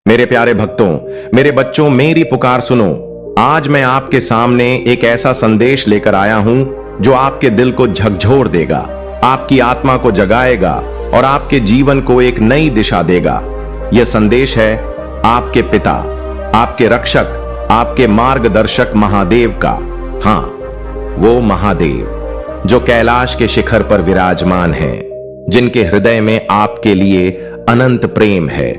मेरे प्यारे भक्तों, मेरे बच्चों, मेरी पुकार सुनो। आज मैं आपके सामने एक ऐसा संदेश लेकर आया हूं जो आपके दिल को झकझोर देगा, आपकी आत्मा को जगाएगा और आपके जीवन को एक नई दिशा देगा। यह संदेश है आपके पिता, आपके रक्षक, आपके मार्गदर्शक महादेव का। हां, वो महादेव जो कैलाश के शिखर पर विराजमान हैं, जिनके हृदय में आपके लिए अनंत प्रेम है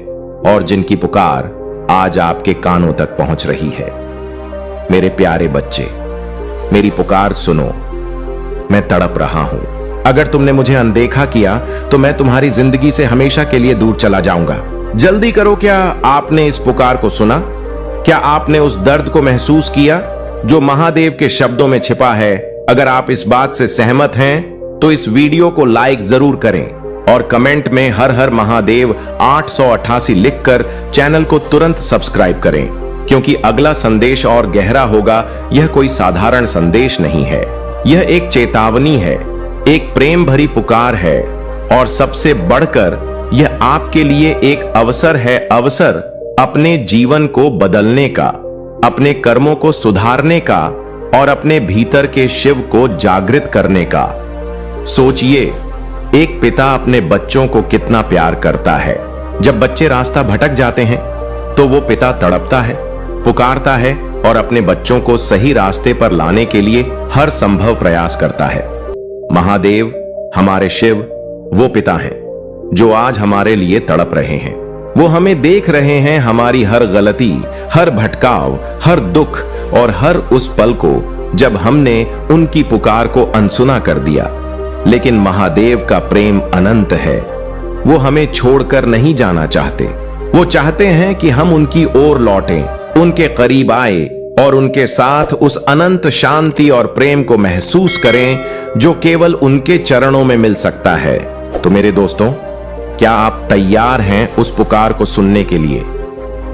और जिनकी पुकार आज आपके कानों तक पहुंच रही है। मेरे प्यारे बच्चे, मेरी पुकार सुनो। मैं तड़प रहा हूं। अगर तुमने मुझे अनदेखा किया तो मैं तुम्हारी जिंदगी से हमेशा के लिए दूर चला जाऊंगा। जल्दी करो, क्या आपने इस पुकार को सुना? क्या आपने उस दर्द को महसूस किया जो महादेव के शब्दों में छिपा है? अगर आप इस बात से सहमत हैं तो इस वीडियो को लाइक जरूर करें और कमेंट में हर हर महादेव 888 लिखकर चैनल को तुरंत सब्सक्राइब करें, क्योंकि अगला संदेश और गहरा होगा। यह कोई साधारण संदेश नहीं है, यह एक चेतावनी है, एक प्रेम भरी पुकार है और सबसे बढ़कर यह आपके लिए एक अवसर है, अवसर अपने जीवन को बदलने का, अपने कर्मों को सुधारने का और अपने भीतर के शिव को जागृत करने का। सोचिए, एक पिता अपने बच्चों को कितना प्यार करता है। जब बच्चे रास्ता भटक जाते हैं तो वो पिता तड़पता है, पुकारता है और अपने बच्चों को सही रास्ते पर लाने के लिए हर संभव प्रयास करता है। महादेव, हमारे शिव, वो पिता हैं जो आज हमारे लिए तड़प रहे हैं। वो हमें देख रहे हैं, हमारी हर गलती, हर भटकाव, हर दुख और हर उस पल को जब हमने उनकी पुकार को अनसुना कर दिया। लेकिन महादेव का प्रेम अनंत है। वो हमें छोड़कर नहीं जाना चाहते। वो चाहते हैं कि हम उनकी ओर लौटें, उनके करीब आए और उनके साथ उस अनंत शांति और प्रेम को महसूस करें जो केवल उनके चरणों में मिल सकता है। तो मेरे दोस्तों, क्या आप तैयार हैं उस पुकार को सुनने के लिए?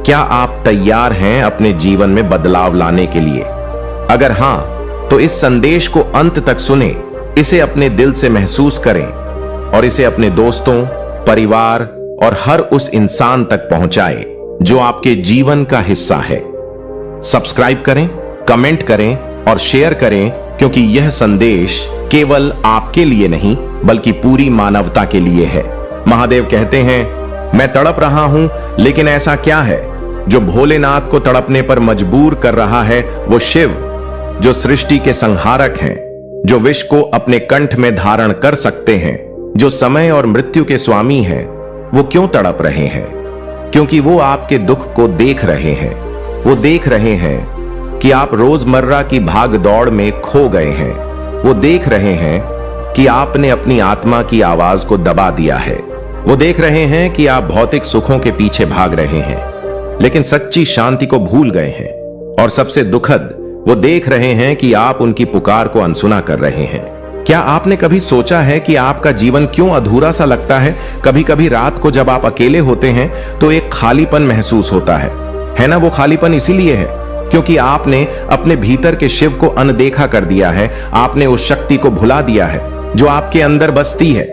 क्या आप तैयार हैं अपने जीवन में बदलाव लाने के लिए? अगर हां, तो इस संदेश को अंत तक सुने, इसे अपने दिल से महसूस करें और इसे अपने दोस्तों, परिवार और हर उस इंसान तक पहुंचाएं जो आपके जीवन का हिस्सा है। सब्सक्राइब करें, कमेंट करें और शेयर करें, क्योंकि यह संदेश केवल आपके लिए नहीं बल्कि पूरी मानवता के लिए है। महादेव कहते हैं, मैं तड़प रहा हूं, लेकिन ऐसा क्या है जो भोलेनाथ को तड़पने पर मजबूर कर रहा है? वो शिव जो सृष्टि के संहारक हैं, जो विष को अपने कंठ में धारण कर सकते हैं, जो समय और मृत्यु के स्वामी हैं, वो क्यों तड़प रहे हैं? क्योंकि वो आपके दुख को देख रहे हैं। वो देख रहे हैं कि आप रोजमर्रा की भाग दौड़ में खो गए हैं। वो देख रहे हैं कि आपने अपनी आत्मा की आवाज को दबा दिया है। वो देख रहे हैं कि आप भौतिक सुखों के पीछे भाग रहे हैं, लेकिन सच्ची शांति को भूल गए हैं। और सबसे दुखद, वो देख रहे हैं कि आप उनकी पुकार को अनसुना कर रहे हैं। क्या आपने कभी सोचा है कि आपका जीवन क्यों अधूरा सा लगता है? कभी कभी रात को जब आप अकेले होते हैं तो एक खालीपन महसूस होता है ना? वो खालीपन इसीलिए है क्योंकि आपने अपने भीतर के शिव को अनदेखा कर दिया है। आपने उस शक्ति को भुला दिया है जो आपके अंदर बसती है।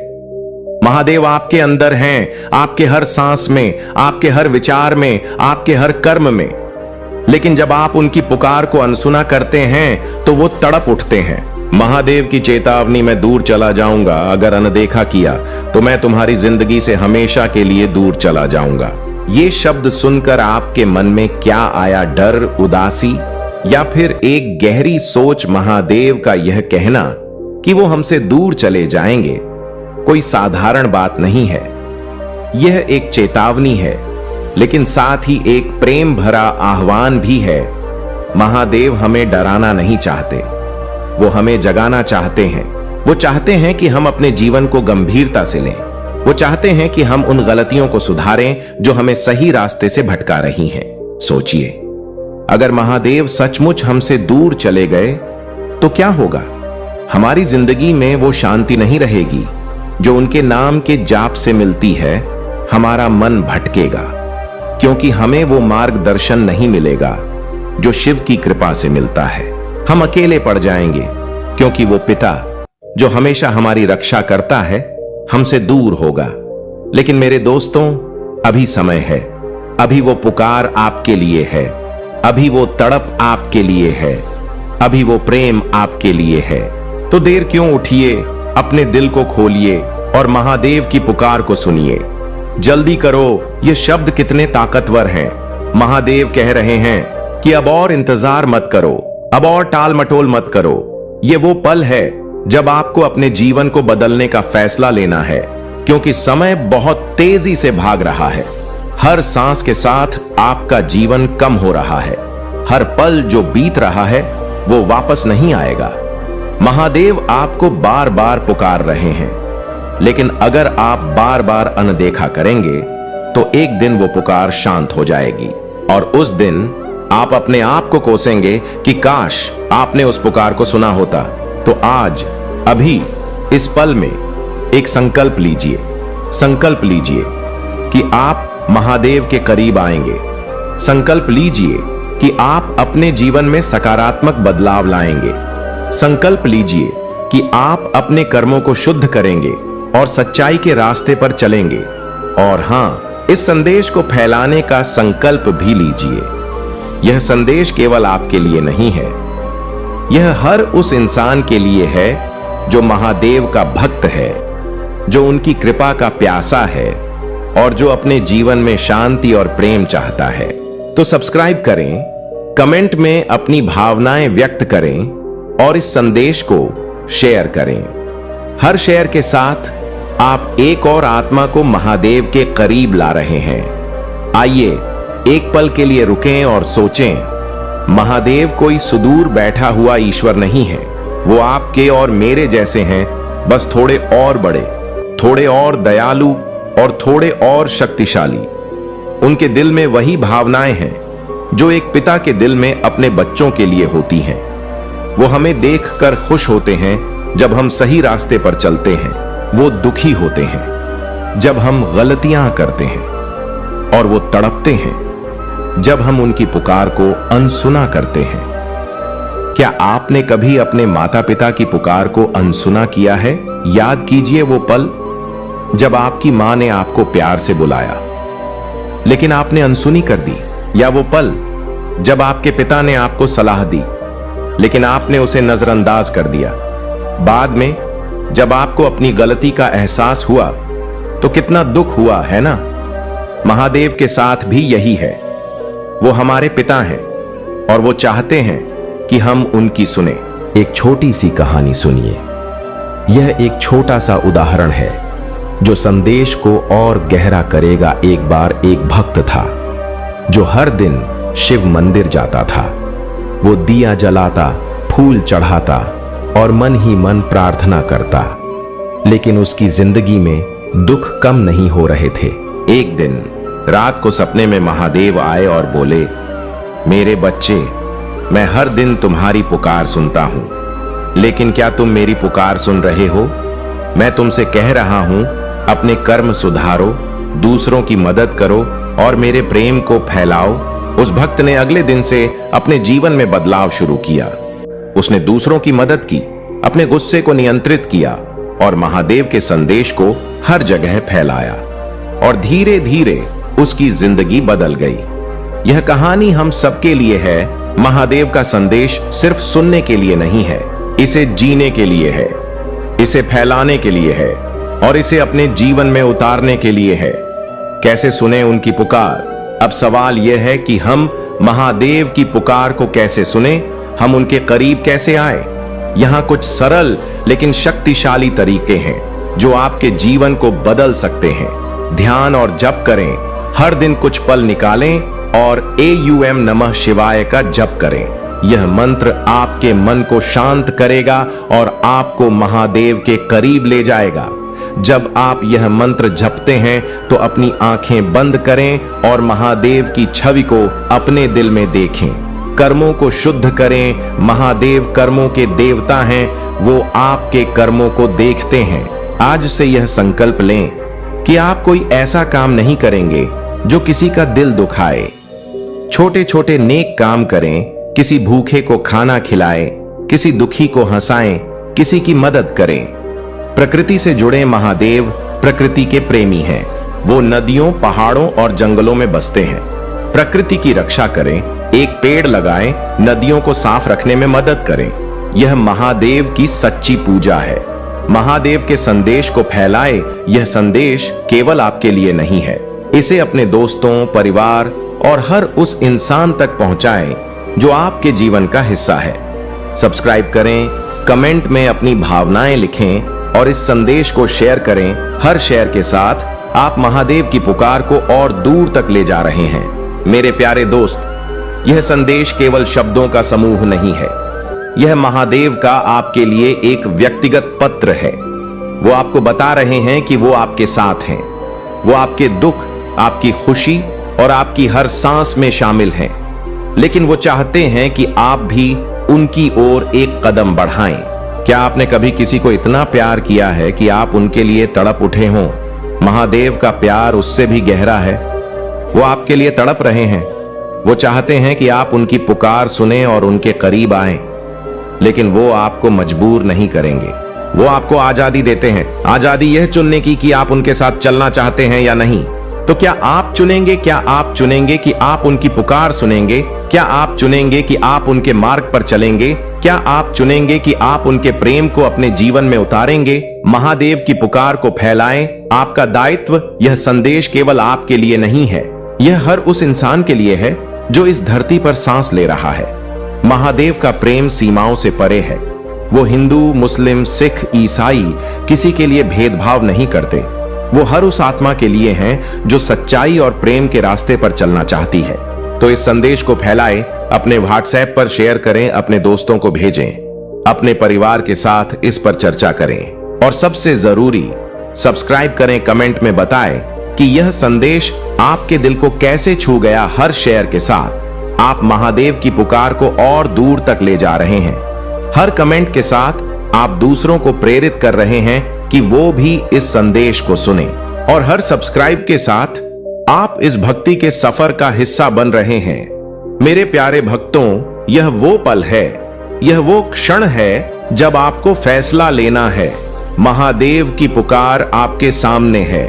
महादेव आपके अंदर हैं, आपके हर सांस में, आपके हर विचार में, आपके हर कर्म में। लेकिन जब आप उनकी पुकार को अनसुना करते हैं तो वो तड़प उठते हैं। महादेव की चेतावनी, मैं दूर चला जाऊंगा। अगर अनदेखा किया तो मैं तुम्हारी जिंदगी से हमेशा के लिए दूर चला जाऊंगा। ये शब्द सुनकर आपके मन में क्या आया? डर, उदासी या फिर एक गहरी सोच? महादेव का यह कहना कि वो हमसे दूर चले जाएंगे कोई साधारण बात नहीं है। यह एक चेतावनी है, लेकिन साथ ही एक प्रेम भरा आह्वान भी है। महादेव हमें डराना नहीं चाहते, वो हमें जगाना चाहते हैं। वो चाहते हैं कि हम अपने जीवन को गंभीरता से लें। वो चाहते हैं कि हम उन गलतियों को सुधारें जो हमें सही रास्ते से भटका रही हैं। सोचिए, अगर महादेव सचमुच हमसे दूर चले गए तो क्या होगा? हमारी जिंदगी में वो शांति नहीं रहेगी जो उनके नाम के जाप से मिलती है। हमारा मन भटकेगा क्योंकि हमें वो मार्गदर्शन नहीं मिलेगा जो शिव की कृपा से मिलता है। हम अकेले पड़ जाएंगे क्योंकि वो पिता जो हमेशा हमारी रक्षा करता है हमसे दूर होगा। लेकिन मेरे दोस्तों, अभी समय है। अभी वो पुकार आपके लिए है, अभी वो तड़प आपके लिए है, अभी वो प्रेम आपके लिए है। तो देर क्यों, उठिए, अपने दिल को खोलिए और महादेव की पुकार को सुनिए। जल्दी करो, ये शब्द कितने ताकतवर हैं। महादेव कह रहे हैं कि अब और इंतजार मत करो, अब और टाल मटोल मत करो। ये वो पल है जब आपको अपने जीवन को बदलने का फैसला लेना है, क्योंकि समय बहुत तेजी से भाग रहा है। हर सांस के साथ आपका जीवन कम हो रहा है। हर पल जो बीत रहा है वो वापस नहीं आएगा। महादेव आपको बार बार पुकार रहे हैं, लेकिन अगर आप बार बार अनदेखा करेंगे तो एक दिन वो पुकार शांत हो जाएगी और उस दिन आप अपने आप को कोसेंगे कि काश आपने उस पुकार को सुना होता। तो आज, अभी, इस पल में एक संकल्प लीजिए। संकल्प लीजिए कि आप महादेव के करीब आएंगे। संकल्प लीजिए कि आप अपने जीवन में सकारात्मक बदलाव लाएंगे। संकल्प लीजिए कि आप अपने कर्मों को शुद्ध करेंगे और सच्चाई के रास्ते पर चलेंगे। और हां, इस संदेश को फैलाने का संकल्प भी लीजिए। यह संदेश केवल आपके लिए नहीं है, यह हर उस इंसान के लिए है जो महादेव का भक्त है, जो उनकी कृपा का प्यासा है और जो अपने जीवन में शांति और प्रेम चाहता है। तो सब्सक्राइब करें, कमेंट में अपनी भावनाएं व्यक्त करें और इस संदेश को शेयर करें। हर शेयर के साथ आप एक और आत्मा को महादेव के करीब ला रहे हैं। आइए एक पल के लिए रुकें और सोचें, महादेव कोई सुदूर बैठा हुआ ईश्वर नहीं है। वो आपके और मेरे जैसे हैं, बस थोड़े और बड़े, थोड़े और दयालु और थोड़े और शक्तिशाली। उनके दिल में वही भावनाएं हैं जो एक पिता के दिल में अपने बच्चों के लिए होती हैं। वो हमें देखकर खुश होते हैं जब हम सही रास्ते पर चलते हैं। वो दुखी होते हैं जब हम गलतियां करते हैं, और वो तड़पते हैं जब हम उनकी पुकार को अनसुना करते हैं। क्या आपने कभी अपने माता पिता की पुकार को अनसुना किया है? याद कीजिए वो पल जब आपकी मां ने आपको प्यार से बुलाया लेकिन आपने अनसुनी कर दी, या वो पल जब आपके पिता ने आपको सलाह दी लेकिन आपने उसे नजरअंदाज कर दिया। बाद में जब आपको अपनी गलती का एहसास हुआ तो कितना दुख हुआ, है ना? महादेव के साथ भी यही है। वो हमारे पिता हैं और वो चाहते हैं कि हम उनकी सुने। एक छोटी सी कहानी सुनिए। यह एक छोटा सा उदाहरण है जो संदेश को और गहरा करेगा। एक बार एक भक्त था जो हर दिन शिव मंदिर जाता था। वो दिया जलाता, फूल चढ़ाता और मन ही मन प्रार्थना करता, लेकिन उसकी जिंदगी में दुख कम नहीं हो रहे थे। एक दिन रात को सपने में महादेव आए और बोले, मेरे बच्चे, मैं हर दिन तुम्हारी पुकार सुनता हूं, लेकिन क्या तुम मेरी पुकार सुन रहे हो? मैं तुमसे कह रहा हूं, अपने कर्म सुधारो, दूसरों की मदद करो और मेरे प्रेम को फैलाओ। उस भक्त ने अगले दिन से अपने जीवन में बदलाव शुरू किया। उसने दूसरों की मदद की, अपने गुस्से को नियंत्रित किया और महादेव के संदेश को हर जगह फैलाया, और धीरे धीरे उसकी जिंदगी बदल गई। यह कहानी हम सबके लिए है। महादेव का संदेश सिर्फ सुनने के लिए नहीं है, इसे जीने के लिए है, इसे फैलाने के लिए है और इसे अपने जीवन में उतारने के लिए है। कैसे सुने उनकी पुकार? अब सवाल यह है कि हम महादेव की पुकार को कैसे सुने, हम उनके करीब कैसे आए। यहां कुछ सरल लेकिन शक्तिशाली तरीके हैं जो आपके जीवन को बदल सकते हैं। ध्यान और जप करें, हर दिन कुछ पल निकालें और AUM नमः शिवाय का जप करें। यह मंत्र आपके मन को शांत करेगा और आपको महादेव के करीब ले जाएगा। जब आप यह मंत्र जपते हैं तो अपनी आंखें बंद करें और महादेव की छवि को अपने दिल में देखें। कर्मों को शुद्ध करें। महादेव कर्मों के देवता हैं, वो आपके कर्मों को देखते हैं। आज से यह संकल्प लें कि आप कोई ऐसा काम नहीं करेंगे जो किसी का दिल दुखाए। छोटे छोटे नेक काम करें, किसी भूखे को खाना खिलाएं, किसी दुखी को हंसाएं, किसी की मदद करें। प्रकृति से जुड़े। महादेव प्रकृति के प्रेमी हैं, वो नदियों, पहाड़ों और जंगलों में बसते हैं। प्रकृति की रक्षा करें, एक पेड़ लगाएं, नदियों को साफ रखने में मदद करें। यह महादेव की सच्ची पूजा है। महादेव के संदेश को फैलाए। यह संदेश केवल आपके लिए नहीं है। इसे अपने दोस्तों, परिवार और हर उस इंसान तक पहुंचाएं जो आपके जीवन का हिस्सा है। सब्सक्राइब करें, कमेंट में अपनी भावनाएं लिखें और इस संदेश को शेयर करें। हर शेयर के साथ आप महादेव की पुकार को और दूर तक ले जा रहे हैं। मेरे प्यारे दोस्त, यह संदेश केवल शब्दों का समूह नहीं है। यह महादेव का आपके लिए एक व्यक्तिगत पत्र है। वो आपको बता रहे हैं कि वो आपके साथ हैं। वो आपके दुख, आपकी खुशी और आपकी हर सांस में शामिल हैं। लेकिन वो चाहते हैं कि आप भी उनकी ओर एक कदम बढ़ाएं। क्या आपने कभी किसी को इतना प्यार किया है कि आप उनके लिए तड़प उठे हों? महादेव का प्यार उससे भी गहरा है। वो आपके लिए तड़प रहे हैं। वो चाहते हैं कि आप उनकी पुकार सुने और उनके करीब आएं। लेकिन वो आपको मजबूर नहीं करेंगे। वो आपको आजादी देते हैं। आजादी यह चुनने की कि आप उनके साथ चलना चाहते हैं या नहीं। तो क्या आप चुनेंगे? क्या आप चुनेंगे कि आप उनकी पुकार सुनेंगे? क्या आप चुनेंगे कि आप उनके मार्ग पर चलेंगे? क्या आप चुनेंगे कि आप उनके प्रेम को अपने जीवन में उतारेंगे? महादेव की पुकार को फैलाएं। आपका दायित्व, यह संदेश केवल आपके लिए नहीं है। यह हर उस इंसान के लिए है जो इस धरती पर सांस ले रहा है। महादेव का प्रेम सीमाओं से परे है। वो हिंदू, मुस्लिम, सिख, ईसाई किसी के लिए भेदभाव नहीं करते। वो हर उस आत्मा के लिए हैं जो सच्चाई और प्रेम के रास्ते पर चलना चाहती है। तो इस संदेश को फैलाएं, अपने व्हाट्सएप पर शेयर करें, अपने दोस्तों को भेजें, अपने परिवार के साथ इस पर चर्चा करें और सबसे जरूरी सब्सक्राइब करें। कमेंट में बताएं कि यह संदेश आपके दिल को कैसे छू गया। हर शेयर के साथ आप महादेव की पुकार को और दूर तक ले जा रहे हैं। हर कमेंट के साथ आप दूसरों को प्रेरित कर रहे हैं कि वो भी इस संदेश को सुने। और हर सब्सक्राइब के साथ आप इस भक्ति के सफर का हिस्सा बन रहे हैं। मेरे प्यारे भक्तों, यह वो पल है, यह वो क्षण है जब आपको फैसला लेना है। महादेव की पुकार आपके सामने है।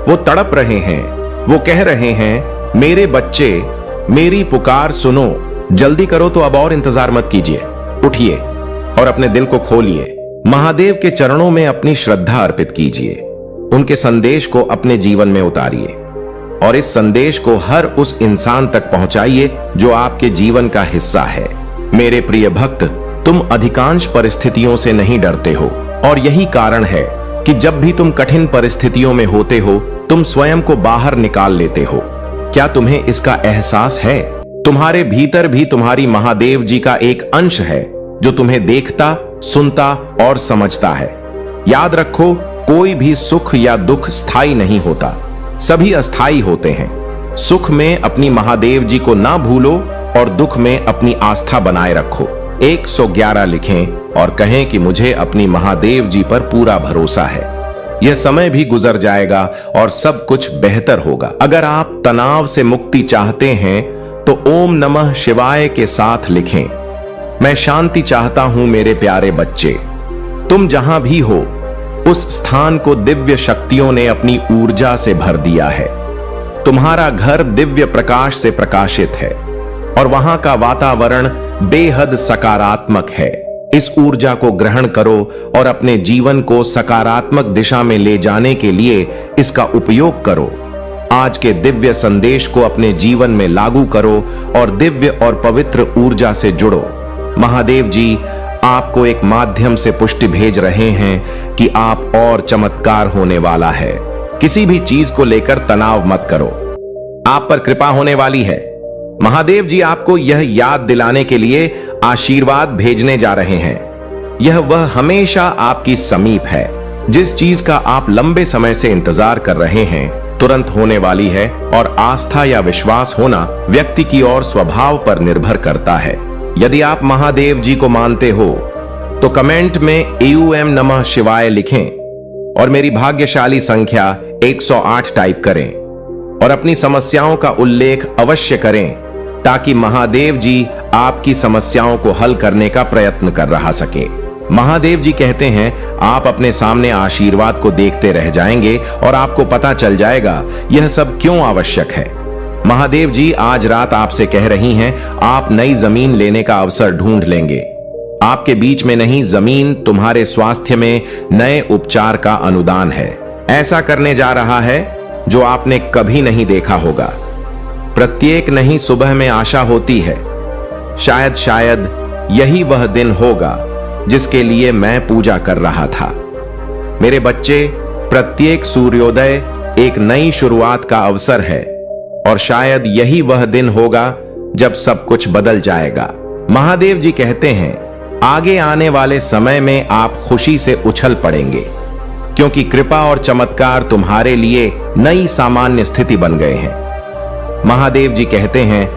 वो तड़प रहे हैं। वो कह रहे हैं, मेरे बच्चे, मेरी पुकार सुनो। जल्दी करो, तो अब और इंतजार मत कीजिए। उठिए और अपने दिल को खोलिए। महादेव के चरणों में अपनी श्रद्धा अर्पित कीजिए। उनके संदेश को अपने जीवन में उतारिए और इस संदेश को हर उस इंसान तक पहुंचाइए जो आपके जीवन का हिस्सा है। मेरे प्रिय भक्त, तुम अधिकांश परिस्थितियों से नहीं डरते हो और यही कारण है कि जब भी तुम कठिन परिस्थितियों में होते हो, तुम स्वयं को बाहर निकाल लेते हो। क्या तुम्हें इसका एहसास है? तुम्हारे भीतर भी तुम्हारी महादेव जी का एक अंश है जो तुम्हें देखता, सुनता और समझता है। याद रखो, कोई भी सुख या दुख स्थायी नहीं होता, सभी अस्थायी होते हैं। सुख में अपनी महादेव जी को ना भूलो और दुख में अपनी आस्था बनाए रखो। 111 लिखें और कहें कि मुझे अपनी महादेव जी पर पूरा भरोसा है। यह समय भी गुजर जाएगा और सब कुछ बेहतर होगा। अगर आप तनाव से मुक्ति चाहते हैं तो ओम नमः शिवाय के साथ लिखें। मैं शांति चाहता हूं मेरे प्यारे बच्चे। तुम जहां भी हो, उस स्थान को दिव्य शक्तियों ने अपनी ऊर्जा से भर दिया है। तुम्हारा घर दिव्य प्रकाश से प्रकाशित है और वहां का वातावरण बेहद सकारात्मक है। इस ऊर्जा को ग्रहण करो और अपने जीवन को सकारात्मक दिशा में ले जाने के लिए इसका उपयोग करो। आज के दिव्य संदेश को अपने जीवन में लागू करो और दिव्य और पवित्र ऊर्जा से जुड़ो। महादेव जी आपको एक माध्यम से पुष्टि भेज रहे हैं कि आप और चमत्कार होने वाला है। किसी भी चीज को लेकर तनाव मत करो, आप पर कृपा होने वाली है। महादेव जी आपको यह याद दिलाने के लिए आशीर्वाद भेजने जा रहे हैं। यह वह हमेशा आपकी समीप है। जिस चीज का आप लंबे समय से इंतजार कर रहे हैं तुरंत होने वाली है और आस्था या विश्वास होना व्यक्ति की और स्वभाव पर निर्भर करता है। यदि आप महादेव जी को मानते हो तो कमेंट में एयूएम नमः शिवाय लिखें और मेरी भाग्यशाली संख्या 108 टाइप करें और अपनी समस्याओं का उल्लेख अवश्य करें ताकि महादेव जी आपकी समस्याओं को हल करने का प्रयत्न कर रहा सके। महादेव जी कहते हैं आप अपने सामने आशीर्वाद को देखते रह जाएंगे और आपको पता चल जाएगा यह सब क्यों आवश्यक है। महादेव जी आज रात आपसे कह रही हैं आप नई जमीन लेने का अवसर ढूंढ लेंगे। आपके बीच में नहीं, जमीन तुम्हारे स्वास्थ्य में नए उपचार का अनुदान है। ऐसा करने जा रहा है जो आपने कभी नहीं देखा होगा। प्रत्येक नई सुबह में आशा होती है, शायद यही वह दिन होगा जिसके लिए मैं पूजा कर रहा था। मेरे बच्चे, प्रत्येक सूर्योदय एक नई शुरुआत का अवसर है और शायद यही वह दिन होगा जब सब कुछ बदल जाएगा। महादेव जी कहते हैं आगे आने वाले समय में आप खुशी से उछल पड़ेंगे क्योंकि कृपा और चमत्कार तुम्हारे लिए नई सामान्य स्थिति बन गए हैं। महादेव जी कहते हैं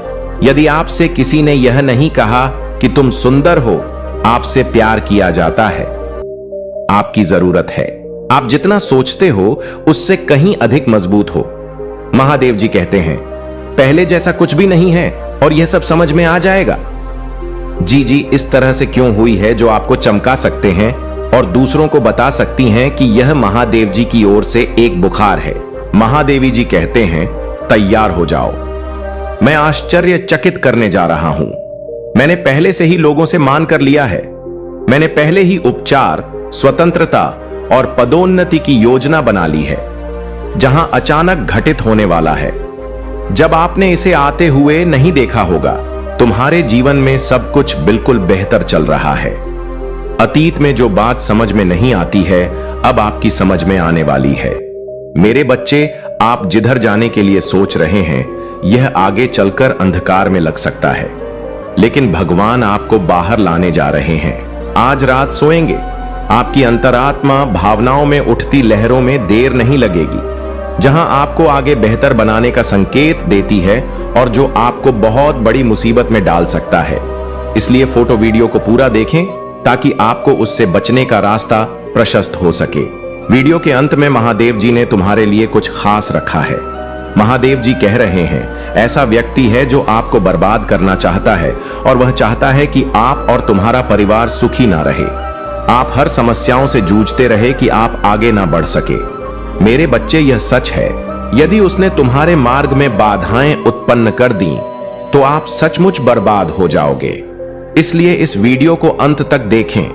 यदि आपसे किसी ने यह नहीं कहा कि तुम सुंदर हो, आपसे प्यार किया जाता है, आपकी जरूरत है। आप जितना सोचते हो उससे कहीं अधिक मजबूत हो। महादेव जी कहते हैं पहले जैसा कुछ भी नहीं है और यह सब समझ में आ जाएगा। जी इस तरह से क्यों हुई है जो आपको चमका सकते हैं और दूसरों को बता सकती हैं कि यह महादेव जी की ओर से एक बुखार है। महादेवी जी कहते हैं तैयार हो जाओ, मैं आश्चर्यचकित करने जा रहा हूं। मैंने पहले से ही लोगों से मान कर लिया है। मैंने पहले ही उपचार, स्वतंत्रता और पदोन्नति की योजना बना ली है जहां अचानक घटित होने वाला है। जब आपने इसे आते हुए नहीं देखा होगा, तुम्हारे जीवन में सब कुछ बिल्कुल बेहतर चल रहा है। अतीत में जो बात समझ में नहीं आती है अब आपकी समझ में आने वाली है। मेरे बच्चे, आप जिधर जाने के लिए सोच रहे हैं यह आगे चलकर अंधकार में लग सकता है, लेकिन भगवान आपको बाहर लाने जा रहे हैं। आज रात सोएंगे, आपकी अंतरात्मा भावनाओं में उठती लहरों में देर नहीं लगेगी, जहां आपको आगे बेहतर बनाने का संकेत देती है और जो आपको बहुत बड़ी मुसीबत में डाल सकता है। इसलिए फोटो वीडियो को पूरा देखें ताकि आपको उससे बचने का रास्ता प्रशस्त हो सके। वीडियो के अंत में महादेव जी ने तुम्हारे लिए कुछ खास रखा है। महादेव जी कह रहे हैं ऐसा व्यक्ति है जो आपको बर्बाद करना चाहता है और वह चाहता है कि आप और तुम्हारा परिवार सुखी ना रहे। आप हर समस्याओं से जूझते रहे कि आप आगे ना बढ़ सके। मेरे बच्चे, यह सच है, यदि उसने तुम्हारे मार्ग में बाधाएं उत्पन्न कर दी तो आप सचमुच बर्बाद हो जाओगे। इसलिए इस वीडियो को अंत तक देखें।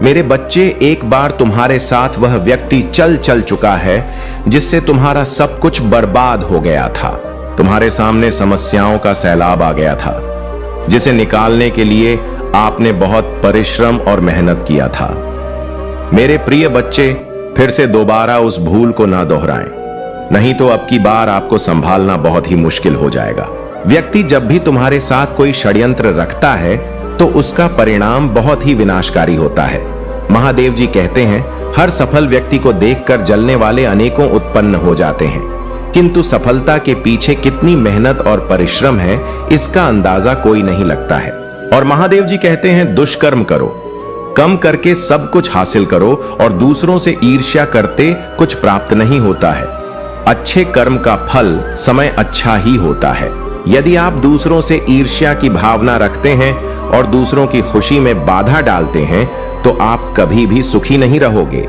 मेरे बच्चे, एक बार तुम्हारे साथ वह व्यक्ति चल चुका है जिससे तुम्हारा सब कुछ बर्बाद हो गया था। तुम्हारे सामने समस्याओं का सैलाब आ गया था जिसे निकालने के लिए आपने बहुत परिश्रम और मेहनत किया था। मेरे प्रिय बच्चे, फिर से दोबारा उस भूल को ना दोहराएं, नहीं तो अब की बार आपको संभालना बहुत ही मुश्किल हो जाएगा। व्यक्ति जब भी तुम्हारे साथ कोई षड्यंत्र रखता है तो उसका परिणाम बहुत ही विनाशकारी होता है। महादेव जी कहते हैं हर सफल व्यक्ति को देखकर जलने वाले अनेकों उत्पन्न हो जाते हैं, किंतु सफलता के पीछे कितनी मेहनत और परिश्रम है इसका अंदाजा कोई नहीं लगता है। और महादेव जी कहते हैं दुष्कर्म करो, कम करके सब कुछ हासिल करो और दूसरों से ईर्ष्या करते कुछ प्राप्त नहीं होता है। अच्छे कर्म का फल समय अच्छा ही होता है। यदि आप दूसरों से ईर्ष्या की भावना रखते हैं और दूसरों की खुशी में बाधा डालते हैं तो आप कभी भी सुखी नहीं रहोगे।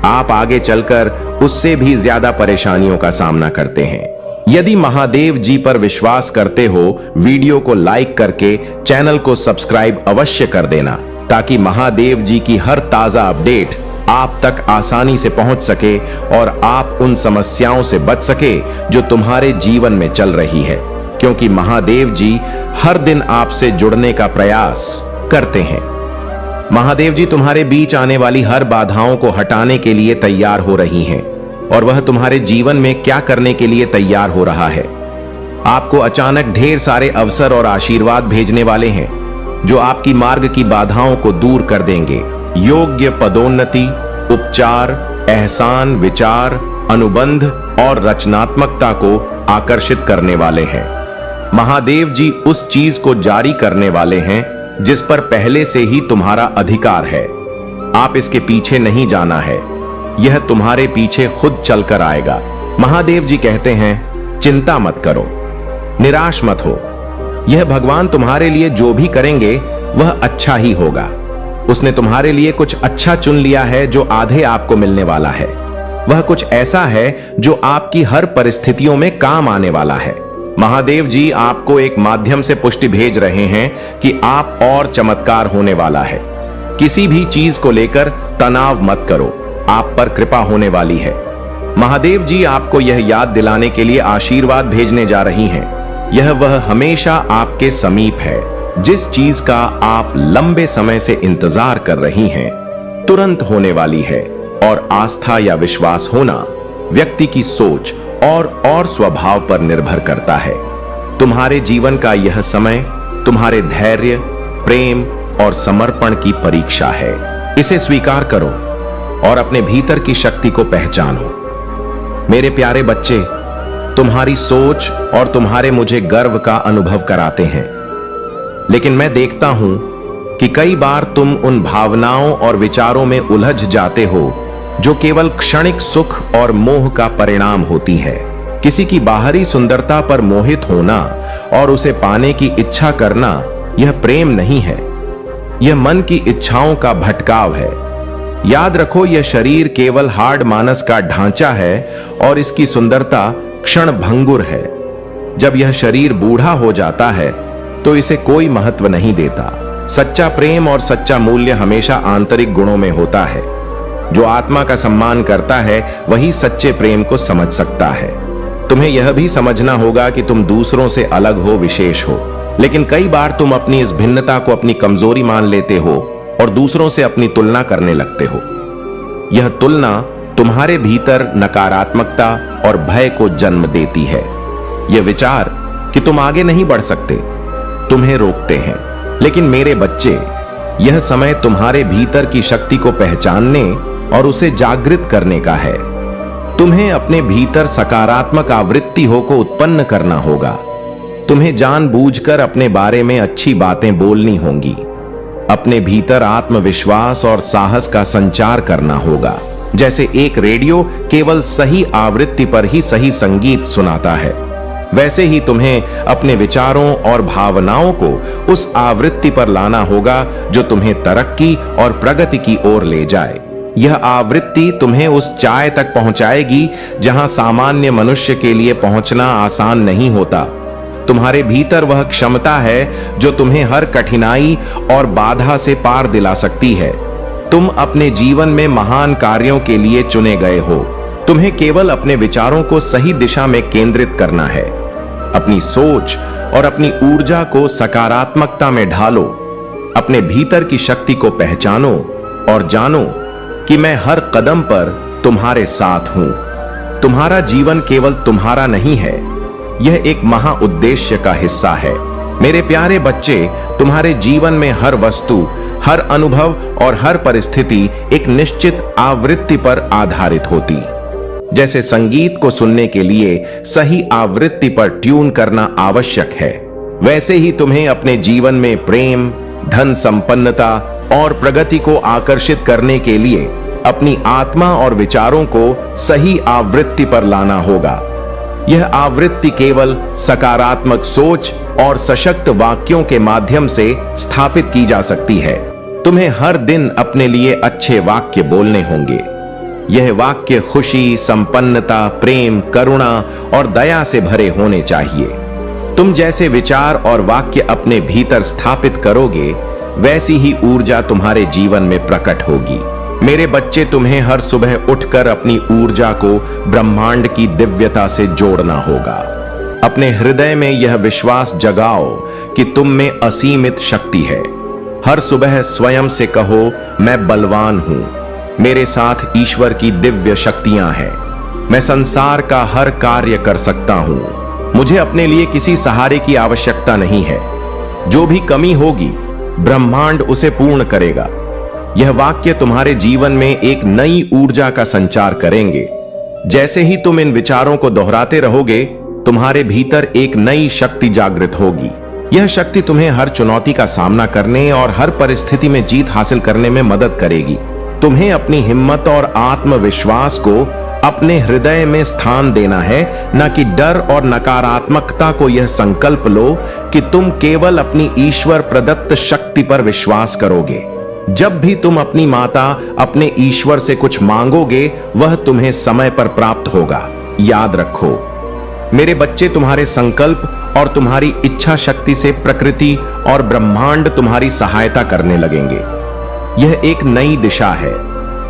आप आगे चलकर उससे भी ज्यादा परेशानियों का सामना करते हैं। यदि महादेव जी पर विश्वास करते हो, वीडियो को लाइक करके चैनल को सब्सक्राइब अवश्य कर देना ताकि महादेव जी की हर ताजा अपडेट आप तक आसानी से पहुंच सके और आप उन समस्याओं से बच सके जो तुम्हारे जीवन में चल रही है, क्योंकि महादेव जी हर दिन आपसे जुड़ने का प्रयास करते हैं। महादेव जी तुम्हारे बीच आने वाली हर बाधाओं को हटाने के लिए तैयार हो रही हैं और वह तुम्हारे जीवन में क्या करने के लिए तैयार हो रहा है। आपको अचानक ढेर सारे अवसर और आशीर्वाद भेजने वाले हैं जो आपकी मार्ग की बाधाओं को दूर कर देंगे। योग्य पदोन्नति, उपचार, एहसान, विचार, अनुबंध और रचनात्मकता को आकर्षित करने वाले हैं। महादेव जी उस चीज को जारी करने वाले हैं जिस पर पहले से ही तुम्हारा अधिकार है। आप इसके पीछे नहीं जाना है, यह तुम्हारे पीछे खुद चलकर आएगा। महादेव जी कहते हैं चिंता मत करो, निराश मत हो, यह भगवान तुम्हारे लिए जो भी करेंगे वह अच्छा ही होगा। उसने तुम्हारे लिए कुछ अच्छा चुन लिया है जो आधे आपको मिलने वाला है। वह कुछ ऐसा है जो आपकी हर परिस्थितियों में काम आने वाला है। महादेव जी आपको एक माध्यम से पुष्टि भेज रहे हैं कि आप और चमत्कार होने वाला है। किसी भी चीज को लेकर तनाव मत करो, आप पर कृपा होने वाली है। महादेव जी आपको यह याद दिलाने के लिए आशीर्वाद भेजने जा रही हैं। यह वह हमेशा आपके समीप है जिस चीज का आप लंबे समय से इंतजार कर रही हैं, तुरंत होने वाली है। और आस्था या विश्वास होना व्यक्ति की सोच और स्वभाव पर निर्भर करता है। तुम्हारे जीवन का यह समय तुम्हारे धैर्य, प्रेम और समर्पण की परीक्षा है। इसे स्वीकार करो और अपने भीतर की शक्ति को पहचानो। मेरे प्यारे बच्चे, तुम्हारी सोच और तुम्हारे मुझे गर्व का अनुभव कराते हैं, लेकिन मैं देखता हूं कि कई बार तुम उन भावनाओं और विचारों में उलझ जाते हो जो केवल क्षणिक सुख और मोह का परिणाम होती है। किसी की बाहरी सुंदरता पर मोहित होना और उसे पाने की इच्छा करना यह प्रेम नहीं है, यह मन की इच्छाओं का भटकाव है। याद रखो, यह शरीर केवल हाड़ मानस का ढांचा है और इसकी सुंदरता क्षण भंगुर है। जब यह शरीर बूढ़ा हो जाता है तो इसे कोई महत्व नहीं देता। सच्चा प्रेम और सच्चा मूल्य हमेशा आंतरिक गुणों में होता है। जो आत्मा का सम्मान करता है वही सच्चे प्रेम को समझ सकता है। तुम्हें यह भी समझना होगा कि तुम दूसरों से अलग हो, विशेष हो, लेकिन कई बार तुम अपनी इस भिन्नता को अपनी कमजोरी मान लेते हो और दूसरों से अपनी तुलना करने लगते हो। यह तुलना तुम्हारे भीतर नकारात्मकता और भय को जन्म देती है। यह विचार कि तुम आगे नहीं बढ़ सकते तुम्हें रोकते हैं। लेकिन मेरे बच्चे, यह समय तुम्हारे भीतर की शक्ति को पहचानने और उसे जागृत करने का है। तुम्हें अपने भीतर सकारात्मक आवृत्ति हो को उत्पन्न करना होगा। तुम्हें जानबूझकर अपने बारे में अच्छी बातें बोलनी होंगी। अपने भीतर आत्मविश्वास और साहस का संचार करना होगा। जैसे एक रेडियो केवल सही आवृत्ति पर ही सही संगीत सुनाता है, वैसे ही तुम्हें अपने विचारों और भावनाओं को उस आवृत्ति पर लाना होगा जो तुम्हें तरक्की और प्रगति की ओर ले जाए। यह आवृत्ति तुम्हें उस चाय तक पहुंचाएगी जहां सामान्य मनुष्य के लिए पहुंचना आसान नहीं होता। तुम्हारे भीतर वह क्षमता है जो तुम्हें हर कठिनाई और बाधा से पार दिला सकती है। तुम अपने जीवन में महान कार्यों के लिए चुने गए हो। तुम्हें केवल अपने विचारों को सही दिशा में केंद्रित करना है। अपनी सोच और अपनी ऊर्जा को सकारात्मकता में ढालो। अपने भीतर की शक्ति को पहचानो और जानो कि मैं हर कदम पर तुम्हारे साथ हूं। तुम्हारा जीवन केवल तुम्हारा नहीं है, यह एक महा उद्देश्य का हिस्सा है। मेरे प्यारे बच्चे, तुम्हारे जीवन में हर वस्तु, हर अनुभव और हर परिस्थिति एक निश्चित आवृत्ति पर आधारित होती। जैसे संगीत को सुनने के लिए सही आवृत्ति पर ट्यून करना आवश्यक है, वैसे ही तुम्हें अपने जीवन में प्रेम, धन संपन्नता और प्रगति को आकर्षित करने के लिए अपनी आत्मा और विचारों को सही आवृत्ति पर लाना होगा। यह आवृत्ति केवल सकारात्मक सोच और सशक्त वाक्यों के माध्यम से स्थापित की जा सकती है। तुम्हें हर दिन अपने लिए अच्छे वाक्य बोलने होंगे। यह वाक्य खुशी, संपन्नता, प्रेम, करुणा और दया से भरे होने चाहिए। तुम जैसे विचार और वाक्य अपने भीतर स्थापित करोगे, वैसी ही ऊर्जा तुम्हारे जीवन में प्रकट होगी। मेरे बच्चे, तुम्हें हर सुबह उठकर अपनी ऊर्जा को ब्रह्मांड की दिव्यता से जोड़ना होगा। अपने हृदय में यह विश्वास जगाओ कि तुम में असीमित शक्ति है। हर सुबह स्वयं से कहो, मैं बलवान हूं, मेरे साथ ईश्वर की दिव्य शक्तियां हैं, मैं संसार का हर कार्य कर सकता हूं, मुझे अपने लिए किसी सहारे की आवश्यकता नहीं है। जो भी कमी होगी, ब्रह्मांड उसे पूर्ण करेगा। यह वाक्य तुम्हारे जीवन में एक नई ऊर्जा का संचार करेंगे। जैसे ही तुम इन विचारों को दोहराते रहोगे, तुम्हारे भीतर एक नई शक्ति जागृत होगी। यह शक्ति तुम्हें हर चुनौती का सामना करने और हर परिस्थिति में जीत हासिल करने में मदद करेगी। तुम्हें अपनी हिम्मत और आत्मविश्वास को अपने हृदय में स्थान देना है, न कि डर और नकारात्मकता को। यह संकल्प लो कि तुम केवल अपनी ईश्वर प्रदत्त शक्ति पर विश्वास करोगे। जब भी तुम अपनी माता अपने ईश्वर से कुछ मांगोगे वह तुम्हें समय पर प्राप्त होगा। याद रखो मेरे बच्चे, तुम्हारे संकल्प और तुम्हारी इच्छा शक्ति से प्रकृति और ब्रह्मांड तुम्हारी सहायता करने लगेंगे। यह एक नई दिशा है,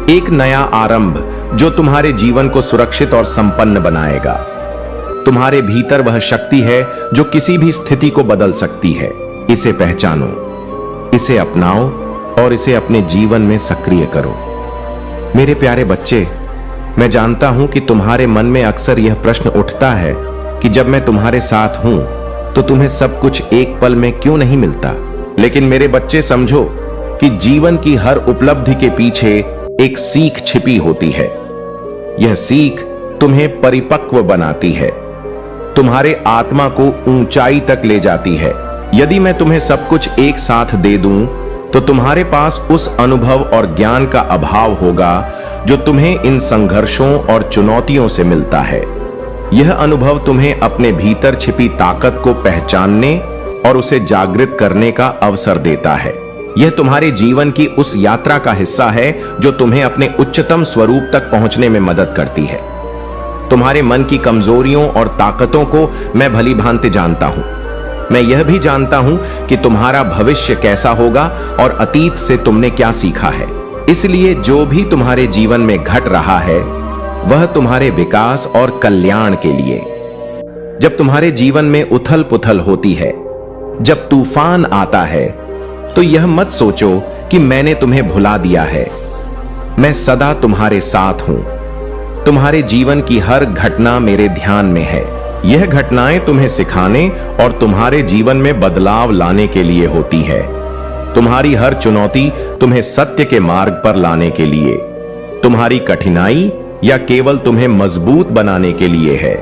एक नया आरंभ जो तुम्हारे जीवन को सुरक्षित और संपन्न बनाएगा। तुम्हारे भीतर वह शक्ति है जो किसी भी स्थिति को बदल सकती है। इसे पहचानो, इसे अपनाओ और इसे अपने जीवन में सक्रिय करो। मेरे प्यारे बच्चे, मैं जानता हूं कि तुम्हारे मन में अक्सर यह प्रश्न उठता है कि जब मैं तुम्हारे साथ हूं तो तुम्हें सब कुछ एक पल में क्यों नहीं मिलता। लेकिन मेरे बच्चे, समझो कि जीवन की हर उपलब्धि के पीछे एक सीख छिपी होती है। यह सीख तुम्हें परिपक्व बनाती है, तुम्हारे आत्मा को ऊंचाई तक ले जाती है। यदि मैं तुम्हें सब कुछ एक साथ दे दूं तो तुम्हारे पास उस अनुभव और ज्ञान का अभाव होगा जो तुम्हें इन संघर्षों और चुनौतियों से मिलता है। यह अनुभव तुम्हें अपने भीतर छिपी ताकत को पहचानने और उसे जागृत करने का अवसर देता है। यह तुम्हारे जीवन की उस यात्रा का हिस्सा है जो तुम्हें अपने उच्चतम स्वरूप तक पहुंचने में मदद करती है। तुम्हारे मन की कमजोरियों और ताकतों को मैं भली भांति जानता हूं। मैं यह भी जानता हूं कि तुम्हारा भविष्य कैसा होगा और अतीत से तुमने क्या सीखा है। इसलिए जो भी तुम्हारे जीवन में घट रहा है वह तुम्हारे विकास और कल्याण के लिए। जब तुम्हारे जीवन में उथल पुथल होती है, जब तूफान आता है, तो यह मत सोचो कि मैंने तुम्हें भुला दिया है। मैं सदा तुम्हारे साथ हूं। तुम्हारे जीवन की हर घटना मेरे ध्यान में है। यह घटनाएं तुम्हें सिखाने और तुम्हारे जीवन में बदलाव लाने के लिए होती है। तुम्हारी हर चुनौती तुम्हें सत्य के मार्ग पर लाने के लिए, तुम्हारी कठिनाई या केवल तुम्हें मजबूत बनाने के लिए है।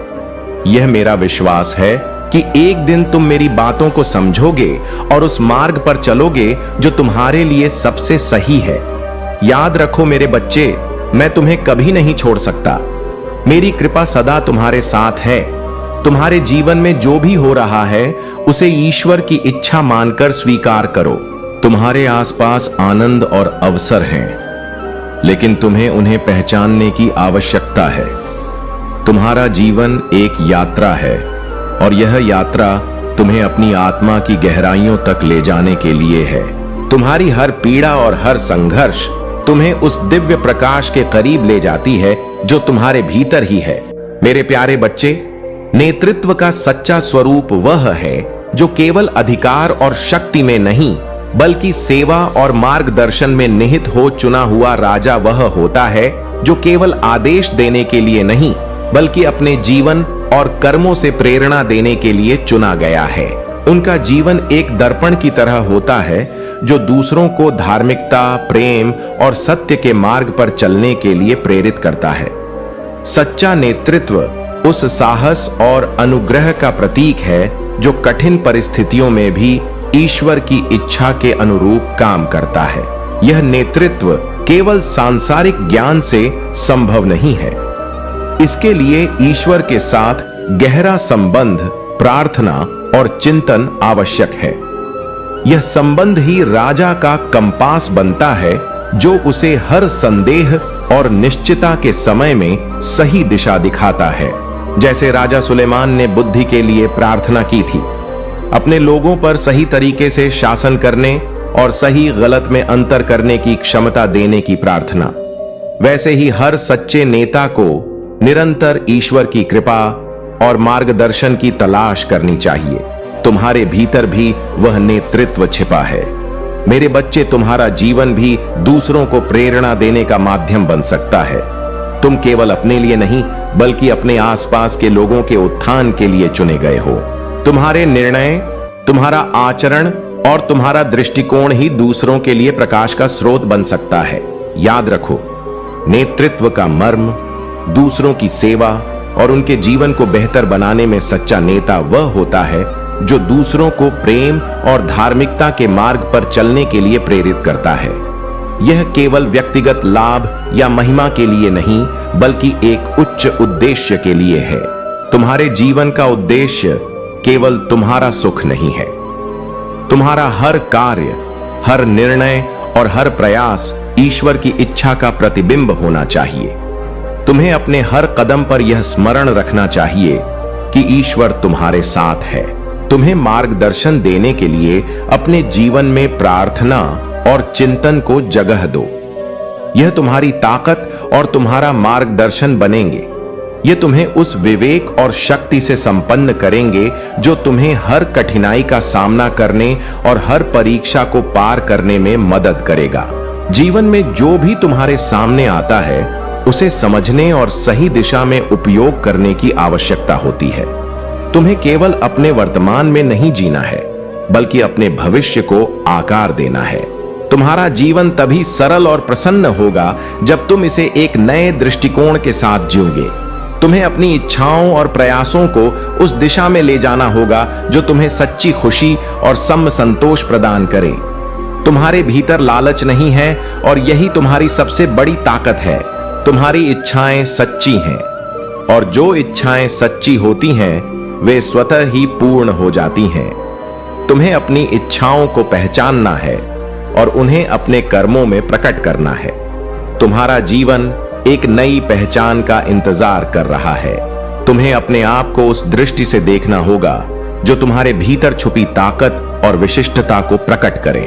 यह मेरा विश्वास है कि एक दिन तुम मेरी बातों को समझोगे और उस मार्ग पर चलोगे जो तुम्हारे लिए सबसे सही है। याद रखो मेरे बच्चे, मैं तुम्हें कभी नहीं छोड़ सकता। मेरी कृपा सदा तुम्हारे साथ है। तुम्हारे जीवन में जो भी हो रहा है उसे ईश्वर की इच्छा मानकर स्वीकार करो। तुम्हारे आसपास आनंद और अवसर हैं, लेकिन तुम्हें उन्हें पहचानने की आवश्यकता है। तुम्हारा जीवन एक यात्रा है और यह यात्रा तुम्हें अपनी आत्मा की गहराइयों तक ले जाने के लिए है। तुम्हारी हर पीड़ा और हर संघर्ष तुम्हें उस दिव्य प्रकाश के करीब ले जाती है जो तुम्हारे भीतर ही है। मेरे प्यारे बच्चे, नेतृत्व का सच्चा स्वरूप वह है जो केवल अधिकार और शक्ति में नहीं बल्कि सेवा और मार्गदर्शन में निहित हो चुना हुआ राजा वह होता है जो केवल आदेश देने के लिए नहीं बल्कि अपने जीवन और कर्मों से प्रेरणा देने के लिए चुना गया है। उनका जीवन एक दर्पण की तरह होता है जो दूसरों को धार्मिकता, प्रेम और सत्य के मार्ग पर चलने के लिए प्रेरित करता है। सच्चा नेतृत्व उस साहस और अनुग्रह का प्रतीक है जो कठिन परिस्थितियों में भी ईश्वर की इच्छा के अनुरूप काम करता है। यह नेतृत्व केवल सांसारिक ज्ञान से संभव नहीं है। इसके लिए ईश्वर के साथ गहरा संबंध, प्रार्थना और चिंतन आवश्यक है। यह संबंध ही राजा का कंपास बनता है जो उसे हर संदेह और निश्चितता के समय में सही दिशा दिखाता है। जैसे राजा सुलेमान ने बुद्धि के लिए प्रार्थना की थी, अपने लोगों पर सही तरीके से शासन करने और सही गलत में अंतर करने की क्षमता देने की प्रार्थना, वैसे ही हर सच्चे नेता को निरंतर ईश्वर की कृपा और मार्गदर्शन की तलाश करनी चाहिए। तुम्हारे भीतर भी वह नेतृत्व छिपा है। मेरे बच्चे, तुम्हारा जीवन भी दूसरों को प्रेरणा देने का माध्यम बन सकता है। तुम केवल अपने लिए नहीं बल्कि अपने आसपास के लोगों के उत्थान के लिए चुने गए हो। तुम्हारे निर्णय, तुम्हारा आचरण और तुम्हारा दृष्टिकोण ही दूसरों के लिए प्रकाश का स्रोत बन सकता है। याद रखो, नेतृत्व का मर्म दूसरों की सेवा और उनके जीवन को बेहतर बनाने में सच्चा नेता वह होता है जो दूसरों को प्रेम और धार्मिकता के मार्ग पर चलने के लिए प्रेरित करता है। यह केवल व्यक्तिगत लाभ या महिमा के लिए नहीं बल्कि एक उच्च उद्देश्य के लिए है। तुम्हारे जीवन का उद्देश्य केवल तुम्हारा सुख नहीं है। तुम्हारा हर कार्य, हर निर्णय और हर प्रयास ईश्वर की इच्छा का प्रतिबिंब होना चाहिए। तुम्हें अपने हर कदम पर यह स्मरण रखना चाहिए कि ईश्वर तुम्हारे साथ है। तुम्हें मार्गदर्शन देने के लिए अपने जीवन में प्रार्थना और चिंतन को जगह दो। यह तुम्हारी ताकत और तुम्हारा मार्गदर्शन बनेंगे। ये तुम्हें उस विवेक और शक्ति से संपन्न करेंगे जो तुम्हें हर कठिनाई का सामना करने और हर परीक्षा को पार करने में मदद करेगा। जीवन में जो भी तुम्हारे सामने आता है उसे समझने और सही दिशा में उपयोग करने की आवश्यकता होती है। तुम्हें केवल अपने वर्तमान में नहीं जीना है, बल्कि अपने भविष्य को आकार देना है। तुम्हारा जीवन तभी सरल और प्रसन्न होगा जब तुम इसे एक नए दृष्टिकोण के साथ जियोगे। तुम्हें अपनी इच्छाओं और प्रयासों को उस दिशा में ले जाना होगा जो तुम्हें सच्ची खुशी और संतोष प्रदान करे। तुम्हारे भीतर लालच नहीं है और यही तुम्हारी सबसे बड़ी ताकत है। तुम्हारी इच्छाएं सच्ची हैं और जो इच्छाएं सच्ची होती हैं वे स्वतः ही पूर्ण हो जाती हैं। तुम्हें अपनी इच्छाओं को पहचानना है और उन्हें अपने कर्मों में प्रकट करना है। तुम्हारा जीवन एक नई पहचान का इंतजार कर रहा है। तुम्हें अपने आप को उस दृष्टि से देखना होगा जो तुम्हारे भीतर छुपी ताकत और विशिष्टता को प्रकट करे।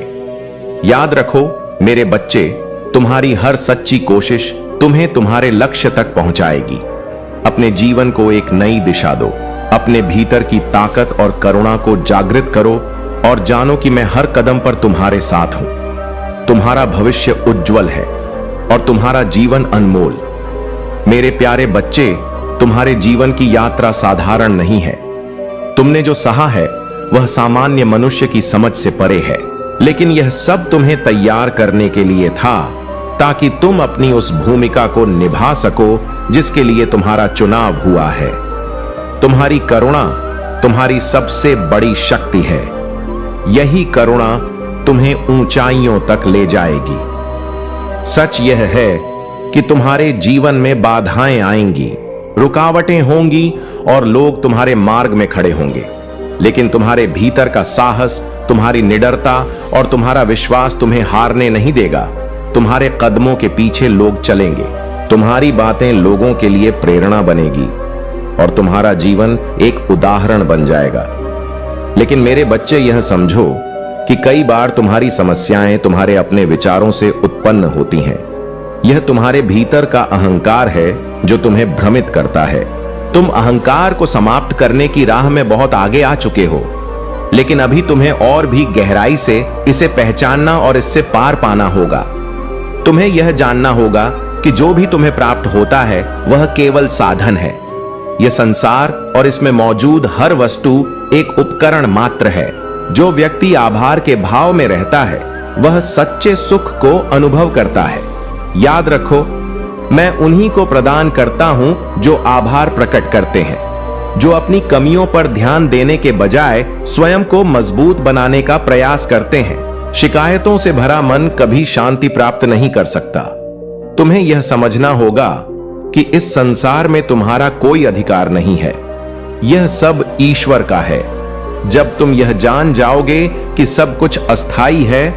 याद रखो मेरे बच्चे, तुम्हारी हर सच्ची कोशिश तुम्हें तुम्हारे लक्ष्य तक पहुंचाएगी। अपने जीवन को एक नई दिशा दो। अपने भीतर की ताकत और करुणा को जागृत करो और जानो कि मैं हर कदम पर तुम्हारे साथ हूं। तुम्हारा भविष्य उज्जवल है और तुम्हारा जीवन अनमोल। मेरे प्यारे बच्चे, तुम्हारे जीवन की यात्रा साधारण नहीं है। तुमने जो सहा है वह सामान्य मनुष्य की समझ से परे है, लेकिन यह सब तुम्हें तैयार करने के लिए था ताकि तुम अपनी उस भूमिका को निभा सको जिसके लिए तुम्हारा चुनाव हुआ है। तुम्हारी करुणा तुम्हारी सबसे बड़ी शक्ति है। यही करुणा तुम्हें ऊंचाइयों तक ले जाएगी। सच यह है कि तुम्हारे जीवन में बाधाएं आएंगी, रुकावटें होंगी और लोग तुम्हारे मार्ग में खड़े होंगे, लेकिन तुम्हारे भीतर का साहस, तुम्हारी निडरता और तुम्हारा विश्वास तुम्हें हारने नहीं देगा। तुम्हारे कदमों के पीछे लोग चलेंगे। तुम्हारी बातें लोगों के लिए प्रेरणा बनेगी और तुम्हारा जीवन एक उदाहरण बन जाएगा। लेकिन मेरे बच्चे, यह समझो कि कई बार तुम्हारी समस्याएं तुम्हारे अपने विचारों से उत्पन्न होती हैं। यह तुम्हारे भीतर का अहंकार है जो तुम्हें भ्रमित करता है। तुम अहंकार को समाप्त करने की राह में बहुत आगे आ चुके हो, लेकिन अभी तुम्हें और भी गहराई से इसे पहचानना और इससे पार पाना होगा। तुम्हें यह जानना होगा कि जो भी तुम्हें प्राप्त होता है वह केवल साधन है। यह संसार और इसमें मौजूद हर वस्तु एक उपकरण मात्र है। जो व्यक्ति आभार के भाव में रहता है वह सच्चे सुख को अनुभव करता है। याद रखो, मैं उन्हीं को प्रदान करता हूं जो आभार प्रकट करते हैं, जो अपनी कमियों पर ध्यान देने के बजाय स्वयं को मजबूत बनाने का प्रयास करते हैं। शिकायतों से भरा मन कभी शांति प्राप्त नहीं कर सकता। तुम्हें यह समझना होगा कि इस संसार में तुम्हारा कोई अधिकार नहीं है। यह सब ईश्वर का है। जब तुम यह जान जाओगे कि सब कुछ अस्थाई है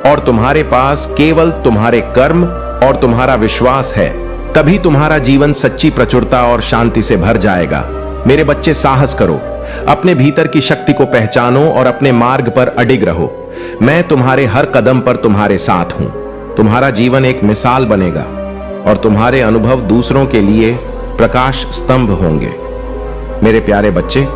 और तुम्हारे पास केवल तुम्हारे कर्म और तुम्हारा विश्वास है, तभी तुम्हारा जीवन सच्ची प्रचुरता और शांति से भर जाएगा। मेरे बच्चे, साहस करो, अपने भीतर की शक्ति को पहचानो और अपने मार्ग पर अडिग रहो। मैं तुम्हारे हर कदम पर तुम्हारे साथ हूं। तुम्हारा जीवन एक मिसाल बनेगा और तुम्हारे अनुभव दूसरों के लिए प्रकाश स्तंभ होंगे। मेरे प्यारे बच्चे,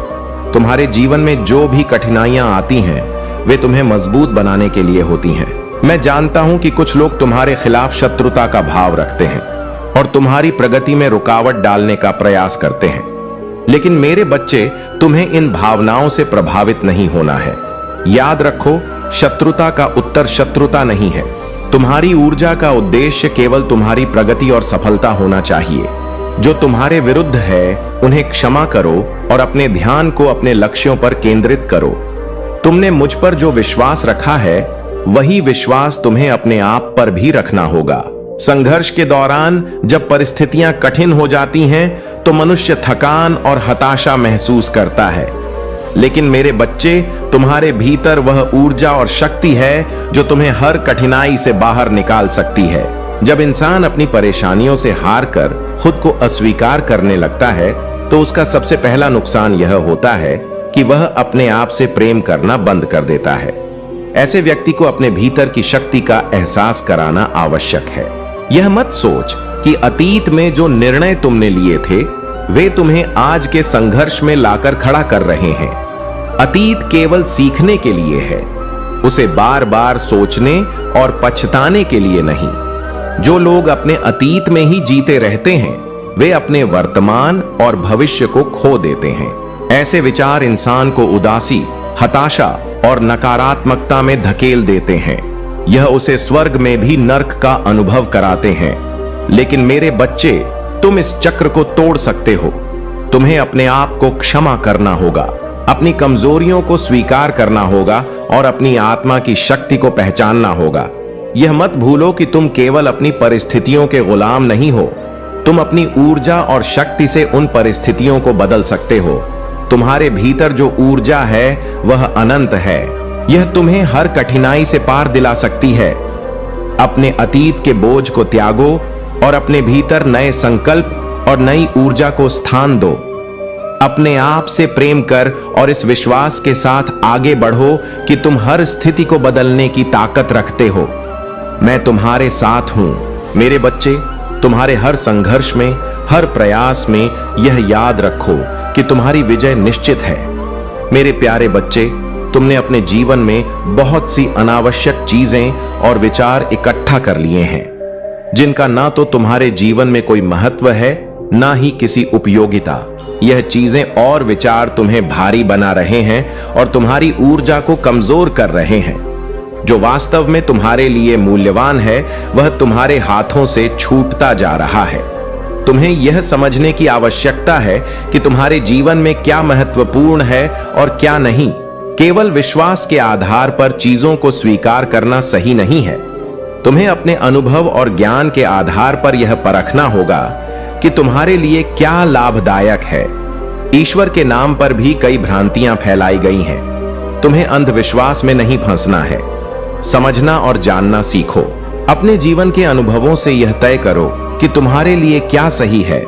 तुम्हारे जीवन में जो भी कठिनाइयां आती हैं वे तुम्हें मजबूत बनाने के लिए होती हैं। मैं जानता हूं कि कुछ लोग तुम्हारे खिलाफ शत्रुता का भाव रखते हैं और तुम्हारी प्रगति में रुकावट डालने का प्रयास करते हैं, लेकिन मेरे बच्चे, तुम्हें इन भावनाओं से प्रभावित नहीं होना है। याद रखो, शत्रुता का उत्तर शत्रुता नहीं है। तुम्हारी ऊर्जा का उद्देश्य केवल तुम्हारी प्रगति और सफलता होना चाहिए। जो तुम्हारे विरुद्ध है उन्हें क्षमा करो और अपने ध्यान को अपने लक्ष्यों पर केंद्रित करो। तुमने मुझ पर जो विश्वास रखा है वही विश्वास तुम्हें अपने आप पर भी रखना होगा। संघर्ष के दौरान जब परिस्थितियां कठिन हो जाती हैं तो मनुष्य थकान और हताशा महसूस करता है, लेकिन मेरे बच्चे, तुम्हारे भीतर वह ऊर्जा और शक्ति है जो तुम्हें हर कठिनाई से बाहर निकाल सकती है। जब इंसान अपनी परेशानियों से हार कर खुद को अस्वीकार करने लगता है तो उसका सबसे पहला नुकसान यह होता है कि वह अपने आप से प्रेम करना बंद कर देता है। ऐसे व्यक्ति को अपने भीतर की शक्ति का एहसास कराना आवश्यक है। यह मत सोच कि अतीत में जो निर्णय तुमने लिए थे वे तुम्हें आज के संघर्ष में लाकर खड़ा कर रहे हैं। अतीत केवल सीखने के लिए है, उसे बार बार सोचने और पछताने के लिए नहीं। जो लोग अपने अतीत में ही जीते रहते हैं वे अपने वर्तमान और भविष्य को खो देते हैं। ऐसे विचार इंसान को उदासी, हताशा और नकारात्मकता में धकेल देते हैं। यह उसे स्वर्ग में भी नर्क का अनुभव कराते हैं। लेकिन मेरे बच्चे, तुम इस चक्र को तोड़ सकते हो। तुम्हें अपने आप को क्षमा करना होगा, अपनी कमजोरियों को स्वीकार करना होगा और अपनी आत्मा की शक्ति को पहचानना होगा। यह मत भूलो कि तुम केवल अपनी परिस्थितियों के गुलाम नहीं हो। तुम अपनी ऊर्जा और शक्ति से उन परिस्थितियों को बदल सकते हो। तुम्हारे भीतर जो ऊर्जा है वह अनंत है। यह तुम्हें हर कठिनाई से पार दिला सकती है। अपने अतीत के बोझ को त्यागो और अपने भीतर नए संकल्प और नई ऊर्जा को स्थान दो। अपने आप से प्रेम कर और इस विश्वास के साथ आगे बढ़ो कि तुम हर स्थिति को बदलने की ताकत रखते हो। मैं तुम्हारे साथ हूं। मेरे बच्चे, तुम्हारे हर संघर्ष में, हर प्रयास में यह याद रखो कि तुम्हारी विजय निश्चित है। मेरे प्यारे बच्चे, तुमने अपने जीवन में बहुत सी अनावश्यक चीजें और विचार इकट्ठा कर लिए हैं जिनका ना तो तुम्हारे जीवन में कोई महत्व है ना ही किसी उपयोगिता। यह चीजें और विचार तुम्हें भारी बना रहे हैं और तुम्हारी ऊर्जा को कमजोर कर रहे हैं। जो वास्तव में तुम्हारे लिए मूल्यवान है वह तुम्हारे हाथों से छूटता जा रहा है। तुम्हें यह समझने की आवश्यकता है कि तुम्हारे जीवन में क्या महत्वपूर्ण है और क्या नहीं। केवल विश्वास के आधार पर चीजों को स्वीकार करना सही नहीं है। तुम्हें अपने अनुभव और ज्ञान के आधार पर यह परखना होगा कि तुम्हारे लिए क्या लाभदायक है। ईश्वर के नाम पर भी कई भ्रांतियां फैलाई गई हैं। तुम्हें अंधविश्वास में नहीं फंसना है। समझना और जानना सीखो। अपने जीवन के अनुभवों से यह तय करो कि तुम्हारे लिए क्या सही है।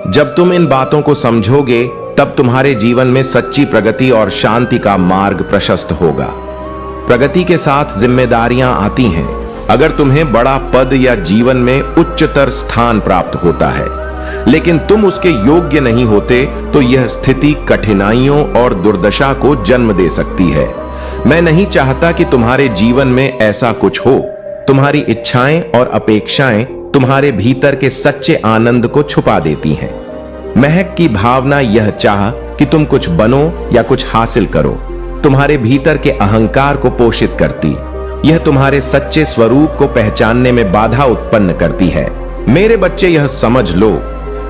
जब तुम इन बातों को समझोगे तब तुम्हारे जीवन में सच्ची प्रगति और शांति का मार्ग प्रशस्त होगा। प्रगति के साथ जिम्मेदारियां आती हैं। अगर तुम्हें बड़ा पद या जीवन में उच्चतर स्थान प्राप्त होता है लेकिन तुम उसके योग्य नहीं होते तो यह स्थिति कठिनाइयों और दुर्दशा को जन्म दे सकती है। मैं नहीं चाहता कि तुम्हारे जीवन में ऐसा कुछ हो। तुम्हारी इच्छाएं और अपेक्षाएं तुम्हारे भीतर के सच्चे आनंद को छुपा देती हैं। महक की भावना यह चाह कि तुम कुछ बनो या कुछ हासिल करो तुम्हारे भीतर के अहंकार को पोषित करती। यह तुम्हारे सच्चे स्वरूप को पहचानने में बाधा उत्पन्न करती है। मेरे बच्चे, यह समझ लो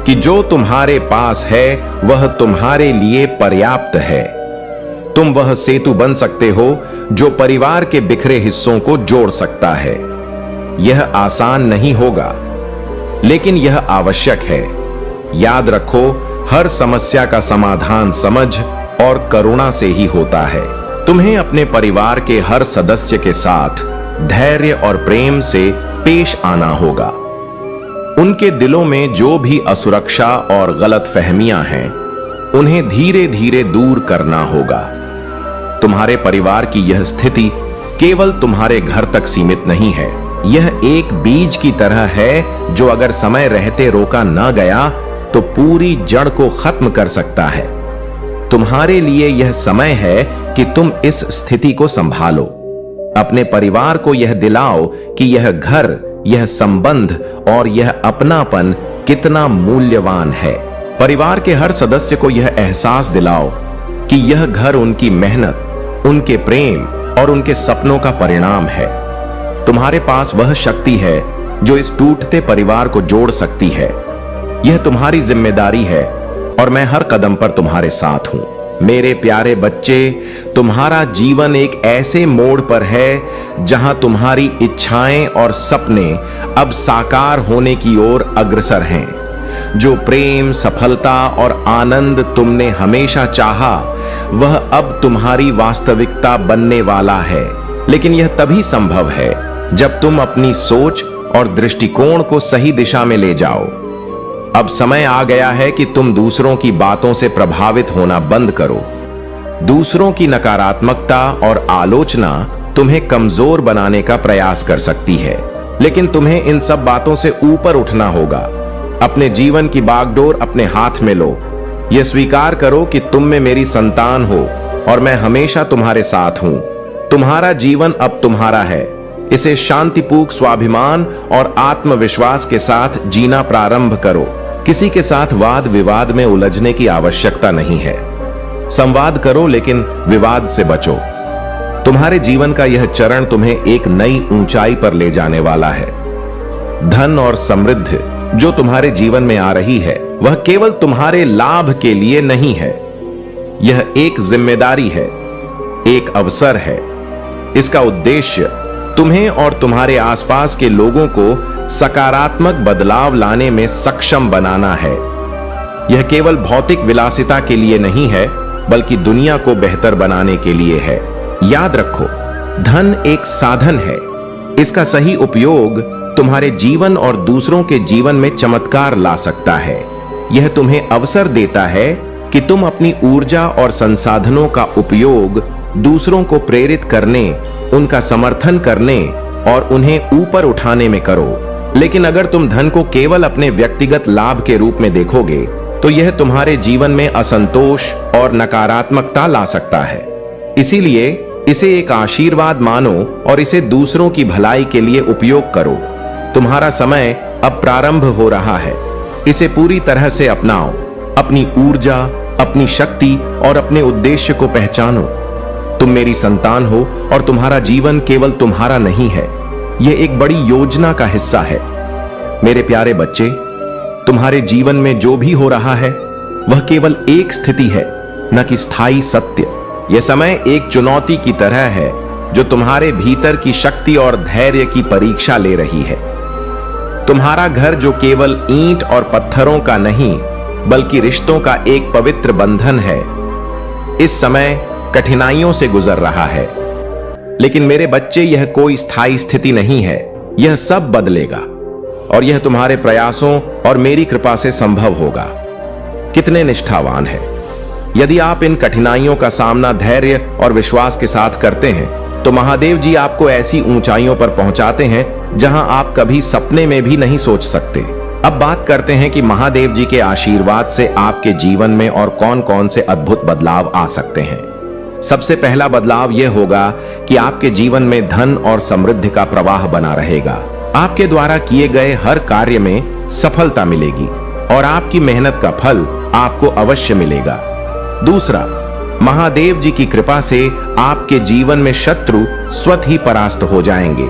कि जो तुम्हारे पास है वह तुम्हारे लिए पर्याप्त है। तुम वह सेतु बन सकते हो जो परिवार के बिखरे हिस्सों को जोड़ सकता है। यह आसान नहीं होगा लेकिन यह आवश्यक है। याद रखो, हर समस्या का समाधान समझ और करुणा से ही होता है। तुम्हें अपने परिवार के हर सदस्य के साथ धैर्य और प्रेम से पेश आना होगा। उनके दिलों में जो भी असुरक्षा और गलतफहमियां हैं उन्हें धीरे धीरे दूर करना होगा। तुम्हारे परिवार की यह स्थिति केवल तुम्हारे घर तक सीमित नहीं है। यह एक बीज की तरह है जो अगर समय रहते रोका न गया तो पूरी जड़ को खत्म कर सकता है। तुम्हारे लिए यह समय है कि तुम इस स्थिति को संभालो। अपने परिवार को यह दिलाओ कि यह घर, यह संबंध और यह अपनापन कितना मूल्यवान है। परिवार के हर सदस्य को यह एहसास दिलाओ कि यह घर उनकी मेहनत, उनके प्रेम और उनके सपनों का परिणाम है। तुम्हारे पास वह शक्ति है जो इस टूटते परिवार को जोड़ सकती है। यह तुम्हारी जिम्मेदारी है और मैं हर कदम पर तुम्हारे साथ हूं। मेरे प्यारे बच्चे, तुम्हारा जीवन एक ऐसे मोड़ पर है जहां तुम्हारी इच्छाएं और सपने अब साकार होने की ओर अग्रसर हैं। जो प्रेम, सफलता और आनंद तुमने हमेशा चाहा, वह अब तुम्हारी वास्तविकता बनने वाला है। लेकिन यह तभी संभव है जब तुम अपनी सोच और दृष्टिकोण को सही दिशा में ले जाओ। अब समय आ गया है कि तुम दूसरों की बातों से प्रभावित होना बंद करो। दूसरों की नकारात्मकता और आलोचना तुम्हें कमजोर बनाने का प्रयास कर सकती है, लेकिन तुम्हें इन सब बातों से ऊपर उठना होगा। अपने जीवन की बागडोर अपने हाथ में लो। यह स्वीकार करो कि तुम में मेरी संतान हो और मैं हमेशा तुम्हारे साथ हूं। तुम्हारा जीवन अब तुम्हारा है। इसे शांतिपूर्ण स्वाभिमान और आत्मविश्वास के साथ जीना प्रारंभ करो। किसी के साथ वाद विवाद में उलझने की आवश्यकता नहीं है। संवाद करो, लेकिन विवाद से बचो। तुम्हारे जीवन का यह चरण तुम्हें एक नई ऊंचाई पर ले जाने वाला है। धन और समृद्धि जो तुम्हारे जीवन में आ रही है, वह केवल तुम्हारे लाभ के लिए नहीं है। यह एक जिम्मेदारी है, एक अवसर है। इसका उद्देश्य तुम्हें और तुम्हारे आसपास के लोगों को सकारात्मक बदलाव लाने में सक्षम बनाना है। यह केवल भौतिक विलासिता के लिए नहीं है, बल्कि दुनिया को बेहतर बनाने के लिए है। याद रखो, धन एक साधन है। इसका सही उपयोग तुम्हारे जीवन और दूसरों के जीवन में चमत्कार ला सकता है। यह तुम्हें अवसर देता है कि तुम अपनी ऊर्जा और संसाधनों का उपयोग दूसरों को प्रेरित करने, उनका समर्थन करने और उन्हें ऊपर उठाने में करो। लेकिन अगर तुम धन को केवल अपने व्यक्तिगत लाभ के रूप में देखोगे, तो यह तुम्हारे जीवन में असंतोष और नकारात्मकता ला सकता है। इसीलिए इसे एक आशीर्वाद मानो और इसे दूसरों की भलाई के लिए उपयोग करो। तुम्हारा समय अब प्रारंभ हो रहा है। इसे पूरी तरह से अपनाओ। अपनी ऊर्जा, अपनी शक्ति और अपने उद्देश्य को पहचानो। तुम मेरी संतान हो और तुम्हारा जीवन केवल तुम्हारा नहीं है, यह एक बड़ी योजना का हिस्सा है। मेरे प्यारे बच्चे, तुम्हारे जीवन में जो भी हो रहा है, वह केवल एक स्थिति है, न कि स्थायी सत्य। यह समय एक चुनौती की तरह है जो तुम्हारे भीतर की शक्ति और धैर्य की परीक्षा ले रही है। तुम्हारा घर जो केवल ईंट और पत्थरों का नहीं, बल्कि रिश्तों का एक पवित्र बंधन है, इस समय कठिनाइयों से गुजर रहा है। लेकिन मेरे बच्चे, यह कोई स्थायी स्थिति नहीं है। यह सब बदलेगा और यह तुम्हारे प्रयासों और मेरी कृपा से संभव होगा। कितने निष्ठावान हैं। यदि आप इन कठिनाइयों का सामना धैर्य और विश्वास के साथ करते हैं, तो महादेव जी आपको ऐसी ऊंचाइयों पर पहुंचाते हैं जहां आप कभी सपने में भी नहीं सोच सकते। अब बात करते हैं कि महादेव जी के आशीर्वाद से आपके जीवन में और कौन कौन से अद्भुत बदलाव आ सकते हैं। सबसे पहला बदलाव यह होगा कि आपके जीवन में धन और समृद्धि का प्रवाह बना रहेगा। आपके द्वारा किए गए हर कार्य में सफलता मिलेगी और आपकी मेहनत का फल आपको अवश्य मिलेगा। दूसरा, महादेव जी की कृपा से आपके जीवन में शत्रु स्वतः ही परास्त हो जाएंगे।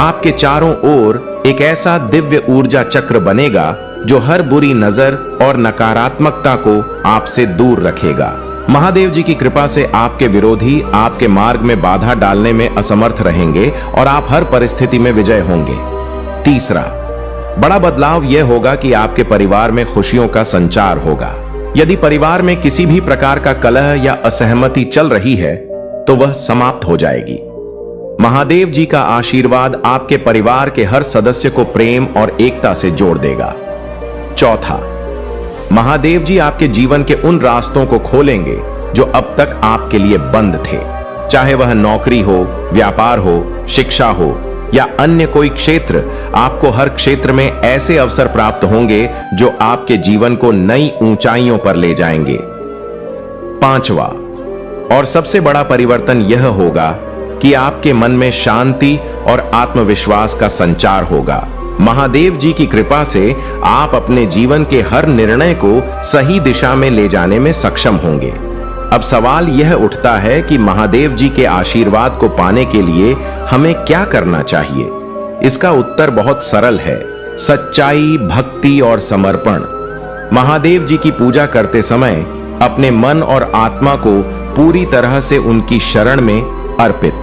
आपके चारों ओर एक ऐसा दिव्य ऊर्जा चक्र बनेगा जो हर बुरी नजर और नकारात्मकता को आपसे दूर रखेगा। महादेव जी की कृपा से आपके विरोधी आपके मार्ग में बाधा डालने में असमर्थ रहेंगे और आप हर परिस्थिति में विजय होंगे। तीसरा, बड़ा बदलाव यह होगा कि आपके परिवार में खुशियों का संचार होगा। यदि परिवार में किसी भी प्रकार का कलह या असहमति चल रही है, तो वह समाप्त हो जाएगी। महादेव जी का आशीर्वाद आपके परिवार के हर सदस्य को प्रेम और एकता से जोड़ देगा। चौथा, महादेव जी आपके जीवन के उन रास्तों को खोलेंगे जो अब तक आपके लिए बंद थे। चाहे वह नौकरी हो, व्यापार हो, शिक्षा हो या अन्य कोई क्षेत्र, आपको हर क्षेत्र में ऐसे अवसर प्राप्त होंगे जो आपके जीवन को नई ऊंचाइयों पर ले जाएंगे। पांचवा और सबसे बड़ा परिवर्तन यह होगा कि आपके मन में शांति और आत्मविश्वास का संचार होगा। महादेव जी की कृपा से आप अपने जीवन के हर निर्णय को सही दिशा में ले जाने में सक्षम होंगे। अब सवाल यह उठता है कि महादेव जी के आशीर्वाद को पाने के लिए हमें क्या करना चाहिए। इसका उत्तर बहुत सरल है, सच्चाई, भक्ति और समर्पण। महादेव जी की पूजा करते समय अपने मन और आत्मा को पूरी तरह से उनकी शरण में अर्पित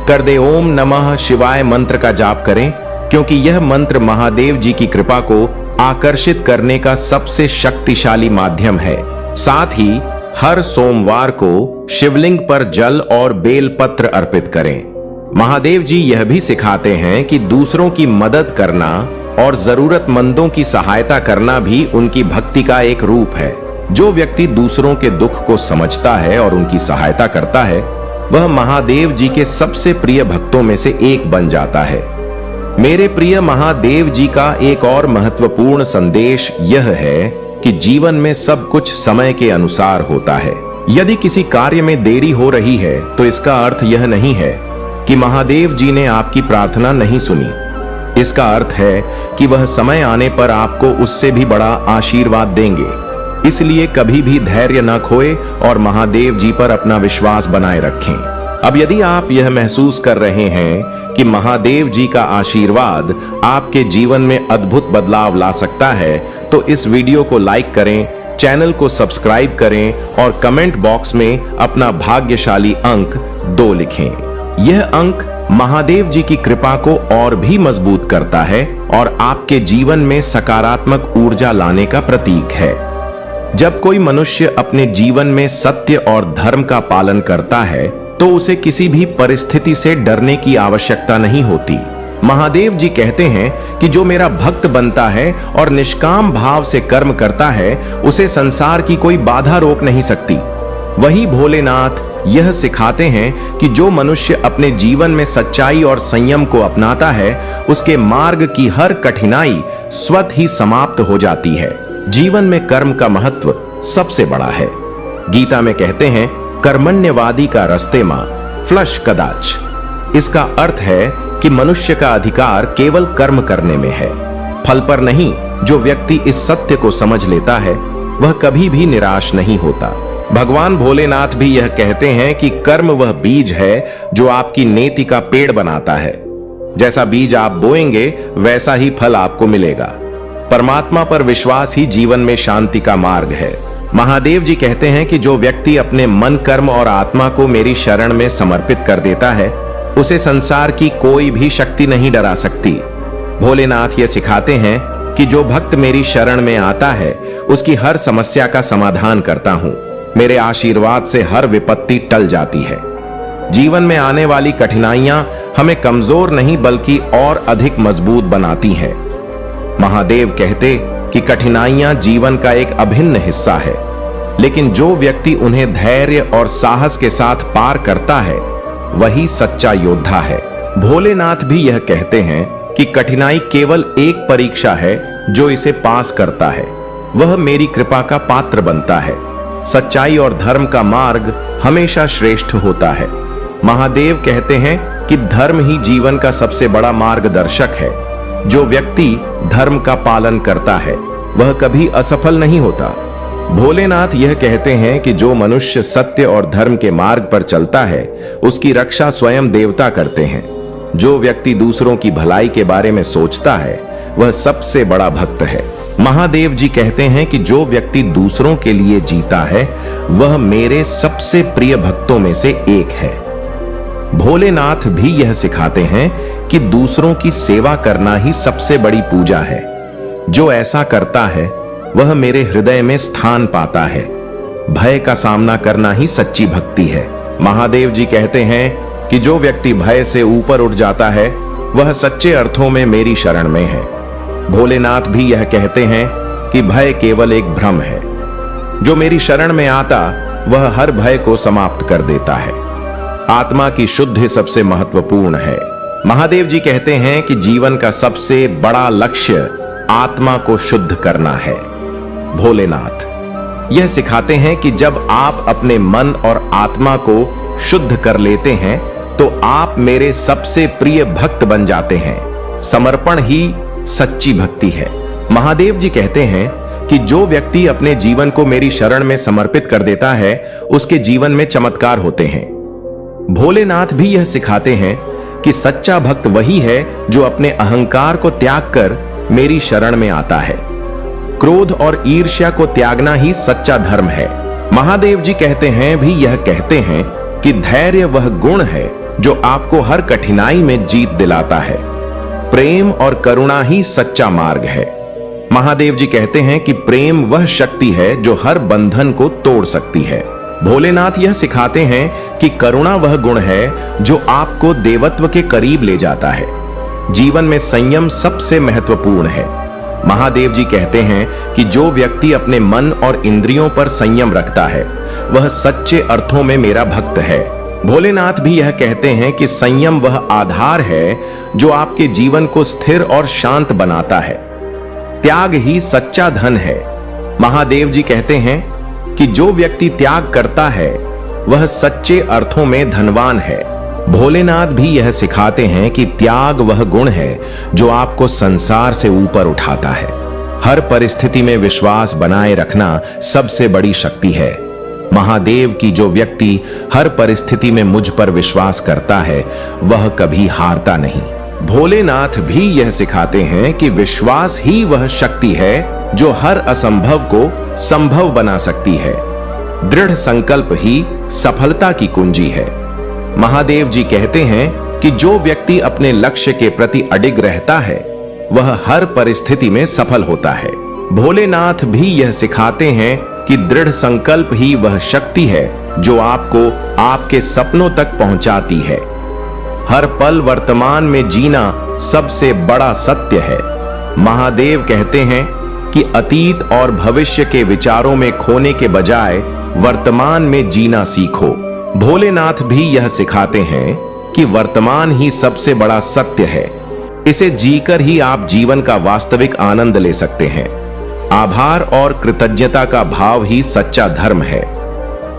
कर दे। ओम नमः शिवाय मंत्र का जाप करें, क्योंकि यह मंत्र महादेव जी की कृपा को आकर्षित करने का सबसे शक्तिशाली माध्यम है। साथ ही हर सोमवार को शिवलिंग पर जल और बेलपत्र अर्पित करें। महादेव जी यह भी सिखाते हैं कि दूसरों की मदद करना और जरूरतमंदों की सहायता करना भी उनकी भक्ति का एक रूप है। जो व्यक्ति दूसरों के दुख को समझता है और उनकी सहायता करता है, वह महादेव जी के सबसे प्रिय भक्तों में से एक बन जाता है। मेरे प्रिय महादेव जी का एक और महत्वपूर्ण संदेश यह है कि जीवन में सब कुछ समय के अनुसार होता है। यदि किसी कार्य में देरी हो रही है तो इसका अर्थ यह नहीं है कि महादेव जी ने आपकी प्रार्थना नहीं सुनी। इसका अर्थ है कि वह समय आने पर आपको उससे भी बड़ा आशीर्वाद देंगे। इसलिए कभी भी धैर्य न खोए और महादेव जी पर अपना विश्वास बनाए रखें। अब यदि आप यह महसूस कर रहे हैं कि महादेव जी का आशीर्वाद आपके जीवन में अद्भुत बदलाव ला सकता है, तो इस वीडियो को लाइक करें, चैनल को सब्सक्राइब करें और कमेंट बॉक्स में अपना भाग्यशाली अंक 2 लिखें। यह अंक महादेव जी की कृपा को और भी मजबूत करता है और आपके जीवन में सकारात्मक ऊर्जा लाने का प्रतीक है। जब कोई मनुष्य अपने जीवन में सत्य और धर्म का पालन करता है तो उसे किसी भी परिस्थिति से डरने की आवश्यकता नहीं होती। महादेव जी कहते हैं कि जो मेरा भक्त बनता है और निष्काम भाव से कर्म करता है, उसे संसार की कोई बाधा रोक नहीं सकती। वही भोलेनाथ यह सिखाते हैं कि जो मनुष्य अपने जीवन में सच्चाई और संयम को अपनाता है, उसके मार्ग की हर कठिनाई स्वतः ही समाप्त हो जाती है। जीवन में कर्म का महत्व सबसे बड़ा है। गीता में कहते हैं, कर्मण्यवादी का रस्ते मां फ्लश कदाच। इसका अर्थ है कि मनुष्य का अधिकार केवल कर्म करने में है, फल पर नहीं। जो व्यक्ति इस सत्य को समझ लेता है, वह कभी भी निराश नहीं होता। भगवान भोलेनाथ भी यह कहते हैं कि कर्म वह बीज है जो आपकी नेति का पेड़ बनाता है। जैसा बीज आप बोएंगे, वैसा ही फल आपको मिलेगा। परमात्मा पर विश्वास ही जीवन में शांति का मार्ग है। महादेव जी कहते हैं कि जो व्यक्ति अपने मन, कर्म और आत्मा को मेरी शरण में समर्पित कर देता है, उसे संसार की कोई भी शक्ति नहीं डरा सकती। भोलेनाथ ये सिखाते हैं कि जो भक्त मेरी शरण में आता है, उसकी हर समस्या का समाधान करता हूं। मेरे आशीर्वाद से हर विपत्ति टल जाती है। जीवन में आने वाली कठिनाइयां हमें कमजोर नहीं बल्कि और अधिक मजबूत बनाती हैं। महादेव कहते कि कठिनाइयां जीवन का एक अभिन्न हिस्सा है, लेकिन जो व्यक्ति उन्हें धैर्य और साहस के साथ पार करता है, वही सच्चा योद्धा है। भोलेनाथ भी यह कहते हैं कि कठिनाई केवल एक परीक्षा है। जो इसे पास करता है, वह मेरी कृपा का पात्र बनता है। सच्चाई और धर्म का मार्ग हमेशा श्रेष्ठ होता है। महादेव कहते हैं कि धर्म ही जीवन का सबसे बड़ा मार्गदर्शक है। जो व्यक्ति धर्म का पालन करता है, वह कभी असफल नहीं होता। भोलेनाथ यह कहते हैं कि जो मनुष्य सत्य और धर्म के मार्ग पर चलता है, उसकी रक्षा स्वयं देवता करते हैं। जो व्यक्ति दूसरों की भलाई के बारे में सोचता है, वह सबसे बड़ा भक्त है। महादेव जी कहते हैं कि जो व्यक्ति दूसरों के लिए जीता है, वह मेरे सबसे प्रिय भक्तों में से एक है। भोलेनाथ भी यह सिखाते हैं कि दूसरों की सेवा करना ही सबसे बड़ी पूजा है। जो ऐसा करता है, वह मेरे हृदय में स्थान पाता है। भय का सामना करना ही सच्ची भक्ति है। महादेव जी कहते हैं कि जो व्यक्ति भय से ऊपर उठ जाता है, वह सच्चे अर्थों में मेरी शरण में है। भोलेनाथ भी यह कहते हैं कि भय केवल एक भ्रम है। जो मेरी शरण में आता, वह हर भय को समाप्त कर देता है। आत्मा की शुद्धि सबसे महत्वपूर्ण है। महादेव जी कहते हैं कि जीवन का सबसे बड़ा लक्ष्य आत्मा को शुद्ध करना है। भोलेनाथ यह सिखाते हैं कि जब आप अपने मन और आत्मा को शुद्ध कर लेते हैं, तो आप मेरे सबसे प्रिय भक्त बन जाते हैं। समर्पण ही सच्ची भक्ति है। महादेव जी कहते हैं कि जो व्यक्ति अपने जीवन को मेरी शरण में समर्पित कर देता है, उसके जीवन में चमत्कार होते हैं। भोलेनाथ भी यह सिखाते हैं कि सच्चा भक्त वही है जो अपने अहंकार को त्याग कर मेरी शरण में आता है। क्रोध और ईर्ष्या को त्यागना ही सच्चा धर्म है। महादेव जी कहते हैं कि धैर्य वह गुण है जो आपको हर कठिनाई में जीत दिलाता है। प्रेम और करुणा ही सच्चा मार्ग है। महादेव जी कहते हैं कि प्रेम वह शक्ति है जो हर बंधन को तोड़ सकती है। भोलेनाथ यह सिखाते हैं कि करुणा वह गुण है जो आपको देवत्व के करीब ले जाता है। जीवन में संयम सबसे महत्वपूर्ण है। महादेव जी कहते हैं कि जो व्यक्ति अपने मन और इंद्रियों पर संयम रखता है वह सच्चे अर्थों में मेरा भक्त है। भोलेनाथ भी यह कहते हैं कि संयम वह आधार है जो आपके जीवन को स्थिर और शांत बनाता है। त्याग ही सच्चा धन है। महादेव जी कहते हैं कि जो व्यक्ति त्याग करता है वह सच्चे अर्थों में धनवान है। भोलेनाथ भी यह सिखाते हैं कि त्याग वह गुण है जो आपको संसार से ऊपर उठाता है। हर परिस्थिति में विश्वास बनाए रखना सबसे बड़ी शक्ति है। महादेव की जो व्यक्ति हर परिस्थिति में मुझ पर विश्वास करता है वह कभी हारता नहीं। भोलेनाथ भी यह सिखाते हैं कि विश्वास ही वह शक्ति है जो हर असंभव को संभव बना सकती है। दृढ़ संकल्प ही सफलता की कुंजी है। महादेव जी कहते हैं कि जो व्यक्ति अपने लक्ष्य के प्रति अडिग रहता है वह हर परिस्थिति में सफल होता है। भोलेनाथ भी यह सिखाते हैं कि दृढ़ संकल्प ही वह शक्ति है जो आपको आपके सपनों तक पहुंचाती है। हर पल वर्तमान में जीना सबसे बड़ा सत्य है। महादेव कहते हैं कि अतीत और भविष्य के विचारों में खोने के बजाय वर्तमान में जीना सीखो। भोलेनाथ भी यह सिखाते हैं कि वर्तमान ही सबसे बड़ा सत्य है। इसे जीकर ही आप जीवन का वास्तविक आनंद ले सकते हैं। आभार और कृतज्ञता का भाव ही सच्चा धर्म है।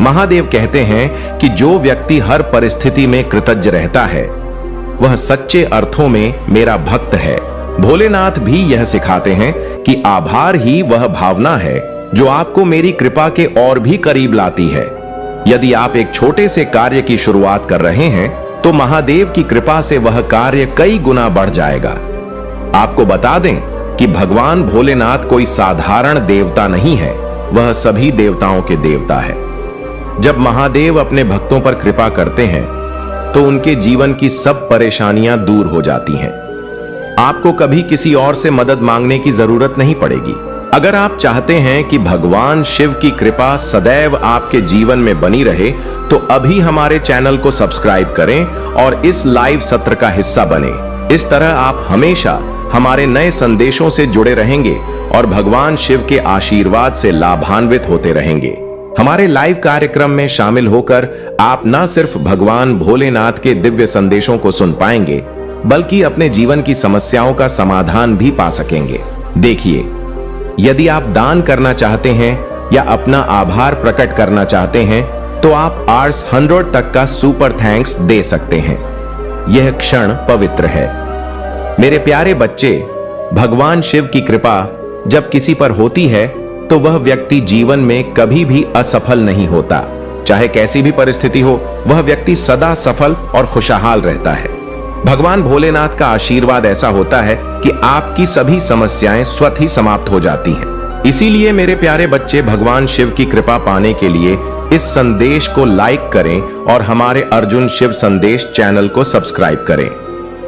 महादेव कहते हैं कि जो व्यक्ति हर परिस्थिति में कृतज्ञ रहता है वह सच्चे अर्थों में मेरा भक्त है। भोलेनाथ भी यह सिखाते हैं कि आभार ही वह भावना है जो आपको मेरी कृपा के और भी करीब लाती है। यदि आप एक छोटे से कार्य की शुरुआत कर रहे हैं तो महादेव की कृपा से वह कार्य कई गुना बढ़ जाएगा। आपको बता दें कि भगवान भोलेनाथ कोई साधारण देवता नहीं है, वह सभी देवताओं के देवता है। जब महादेव अपने भक्तों पर कृपा करते हैं तो उनके जीवन की सब परेशानियां दूर हो जाती हैं। आपको कभी किसी और से मदद मांगने की जरूरत नहीं पड़ेगी। अगर आप चाहते हैं कि भगवान शिव की कृपा सदैव आपके जीवन में बनी रहे तो अभी हमारे चैनल को सब्सक्राइब करें और इस लाइव सत्र का हिस्सा बने। इस तरह आप हमेशा हमारे नए संदेशों से जुड़े रहेंगे और भगवान शिव के आशीर्वाद से लाभान्वित होते रहेंगे। हमारे लाइव कार्यक्रम में शामिल होकर आप न सिर्फ भगवान भोलेनाथ के दिव्य संदेशों को सुन पाएंगे बल्कि अपने जीवन की समस्याओं का समाधान भी पा सकेंगे। देखिए, यदि आप दान करना चाहते हैं या अपना आभार प्रकट करना चाहते हैं तो आप आर्स 100 तक का सुपर थैंक्स दे सकते हैं। यह क्षण पवित्र है। मेरे प्यारे बच्चे, भगवान शिव की कृपा जब किसी पर होती है तो वह व्यक्ति जीवन में कभी भी असफल नहीं होता। चाहे कैसी भी परिस्थिति हो, वह व्यक्ति सदा सफल और खुशहाल रहता है। भगवान भोलेनाथ का आशीर्वाद ऐसा होता है कि आपकी सभी समस्याएं स्वतः ही समाप्त हो जाती हैं। इसीलिए मेरे प्यारे बच्चे, भगवान शिव की कृपा पाने के लिए इस संदेश को लाइक करें और हमारे अर्जुन शिव संदेश चैनल को सब्सक्राइब करें।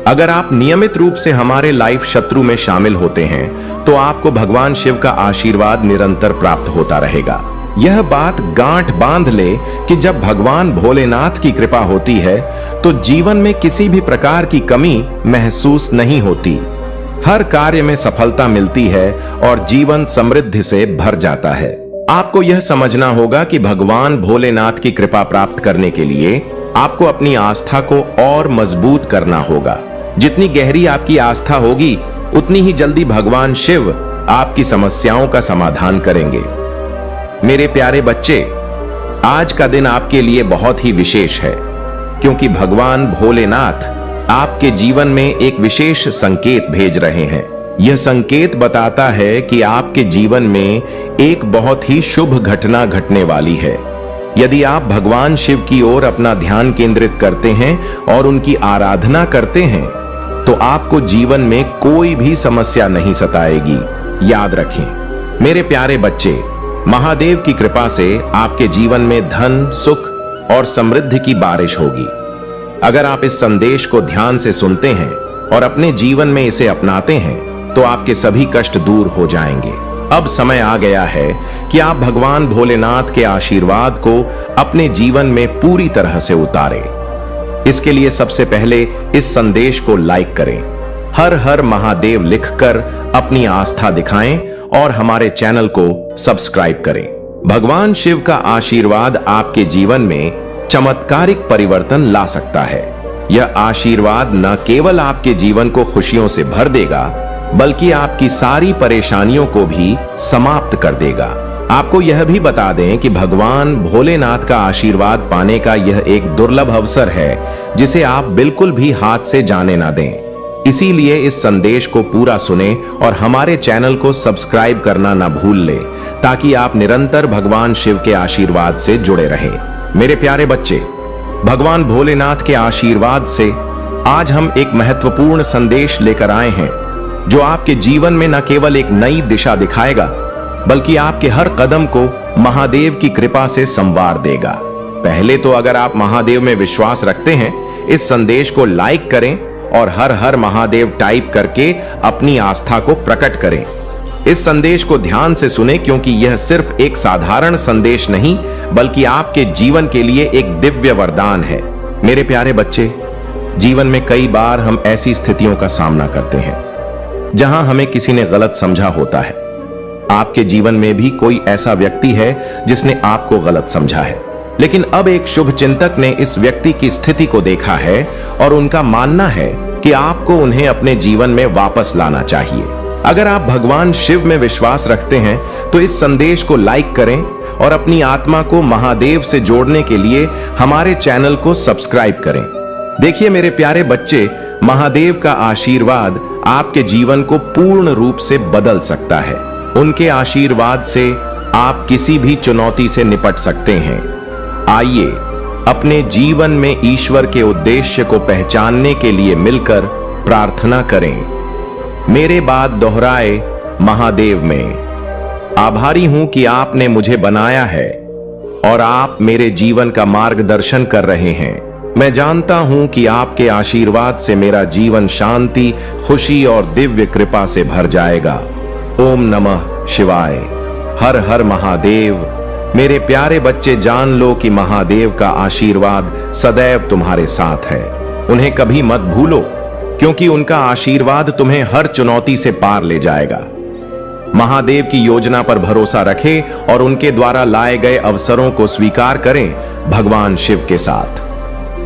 अगर आप नियमित रूप से हमारे लाइव शत्रु में शामिल होते हैं तो आपको भगवान शिव का आशीर्वाद निरंतर प्राप्त होता रहेगा। यह बात गांठ बांध ले कि जब भगवान भोलेनाथ की कृपा होती है तो जीवन में किसी भी प्रकार की कमी महसूस नहीं होती। हर कार्य में सफलता मिलती है और जीवन समृद्धि से भर जाता है। आपको यह समझना होगा कि भगवान भोलेनाथ की कृपा प्राप्त करने के लिए आपको अपनी आस्था को और मजबूत करना होगा। जितनी गहरी आपकी आस्था होगी उतनी ही जल्दी भगवान शिव आपकी समस्याओं का समाधान करेंगे। मेरे प्यारे बच्चे, आज का दिन आपके लिए बहुत ही विशेष है क्योंकि भगवान भोलेनाथ आपके जीवन में एक विशेष संकेत भेज रहे हैं। यह संकेत बताता है कि आपके जीवन में एक बहुत ही शुभ घटना घटने वाली है। यदि आप भगवान शिव की ओर अपना ध्यान केंद्रित करते हैं और उनकी आराधना करते हैं तो आपको जीवन में कोई भी समस्या नहीं सताएगी। याद रखें मेरे प्यारे बच्चे, महादेव की कृपा से आपके जीवन में धन, सुख और समृद्धि की बारिश होगी। अगर आप इस संदेश को ध्यान से सुनते हैं और अपने जीवन में इसे अपनाते हैं तो आपके सभी कष्ट दूर हो जाएंगे। अब समय आ गया है कि आप भगवान भोलेनाथ के आशीर्वाद को अपने जीवन में पूरी तरह से उतारें। इसके लिए सबसे पहले इस संदेश को लाइक करें, हर हर महादेव लिखकर अपनी आस्था दिखाएं और हमारे चैनल को सब्सक्राइब करें। भगवान शिव का आशीर्वाद आपके जीवन में चमत्कारिक परिवर्तन ला सकता है। यह आशीर्वाद न केवल आपके जीवन को खुशियों से भर देगा, बल्कि आपकी सारी परेशानियों को भी समाप्त कर देगा। आपको यह भी बता दें कि भगवान भोलेनाथ का आशीर्वाद पाने का यह एक दुर्लभ अवसर है, जिसे आप बिल्कुल भी हाथ से जाने ना दें। इसीलिए इस संदेश को पूरा सुने और हमारे चैनल को सब्सक्राइब करना ना भूल ले, ताकि आप निरंतर भगवान शिव के आशीर्वाद से जुड़े रहें। मेरे प्यारे बच्चे, भगवान भोलेनाथ के आशीर्वाद से आज हम एक महत्वपूर्ण संदेश लेकर आए हैं, जो आपके जीवन में न केवल एक नई दिशा दिखाएगा, बल्कि आपके हर कदम को महादेव की कृपा से संवार देगा। पहले तो अगर आप महादेव में विश्वास रखते हैं, इस संदेश को लाइक करें और हर हर महादेव टाइप करके अपनी आस्था को प्रकट करें। इस संदेश को ध्यान से सुने, क्योंकि यह सिर्फ एक साधारण संदेश नहीं, बल्कि आपके जीवन के लिए एक दिव्य वरदान है। मेरे प्यारे बच्चे, जीवन में कई बार हम ऐसी स्थितियों का सामना करते हैं जहां हमें किसी ने गलत समझा होता है। आपके जीवन में भी कोई ऐसा व्यक्ति है जिसने आपको गलत समझा है, लेकिन अब एक शुभ चिंतक ने इस व्यक्ति की स्थिति को देखा है और उनका मानना है कि आपको उन्हें अपने जीवन में वापस लाना चाहिए। अगर आप भगवान शिव में विश्वास रखते हैं, तो इस संदेश को लाइक करें और अपनी आत्मा को महादेव से जोड़ने के लिए हमारे चैनल को सब्सक्राइब करें। देखिए मेरे प्यारे बच्चे, महादेव का आशीर्वाद आपके जीवन को पूर्ण रूप से बदल सकता है। उनके आशीर्वाद से आप किसी भी चुनौती से निपट सकते हैं। आइए अपने जीवन में ईश्वर के उद्देश्य को पहचानने के लिए मिलकर प्रार्थना करें। मेरे बाद दोहराए महादेव में, आभारी हूं कि आपने मुझे बनाया है और आप मेरे जीवन का मार्गदर्शन कर रहे हैं। मैं जानता हूं कि आपके आशीर्वाद से मेरा जीवन शांति, खुशी और दिव्य कृपा से भर जाएगा। ओम नमः शिवाय। हर हर महादेव। मेरे प्यारे बच्चे, जान लो कि महादेव का आशीर्वाद सदैव तुम्हारे साथ है। उन्हें कभी मत भूलो, क्योंकि उनका आशीर्वाद तुम्हें हर चुनौती से पार ले जाएगा। महादेव की योजना पर भरोसा रखें और उनके द्वारा लाए गए अवसरों को स्वीकार करें। भगवान शिव के साथ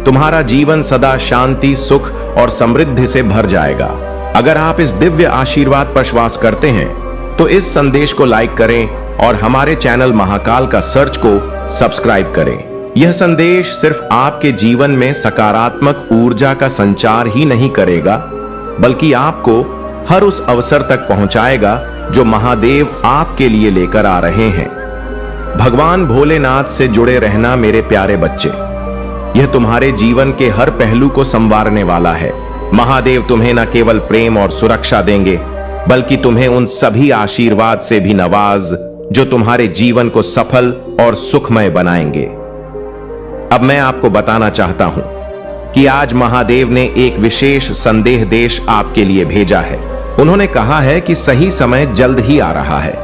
तुम्हारा जीवन सदा शांति, सुख और समृद्धि से भर जाएगा। अगर आप इस दिव्य आशीर्वाद पर विश्वास करते हैं, तो इस संदेश को लाइक करें और हमारे चैनल महाकाल का सर्च को सब्सक्राइब करें। यह संदेश सिर्फ आपके जीवन में सकारात्मक ऊर्जा का संचार ही नहीं करेगा, बल्कि आपको हर उस अवसर तक पहुंचाएगा जो महादेव आपके लिए लेकर आ रहे हैं। भगवान भोलेनाथ से जुड़े रहना मेरे प्यारे बच्चे, यह तुम्हारे जीवन के हर पहलू को संवारने वाला है। महादेव तुम्हें न केवल प्रेम और सुरक्षा देंगे, बल्कि तुम्हें उन सभी आशीर्वाद से भी नवाज जो तुम्हारे जीवन को सफल और सुखमय बनाएंगे। अब मैं आपको बताना चाहता हूं कि आज महादेव ने एक विशेष संदेश आपके लिए भेजा है। उन्होंने कहा है कि सही समय जल्द ही आ रहा है।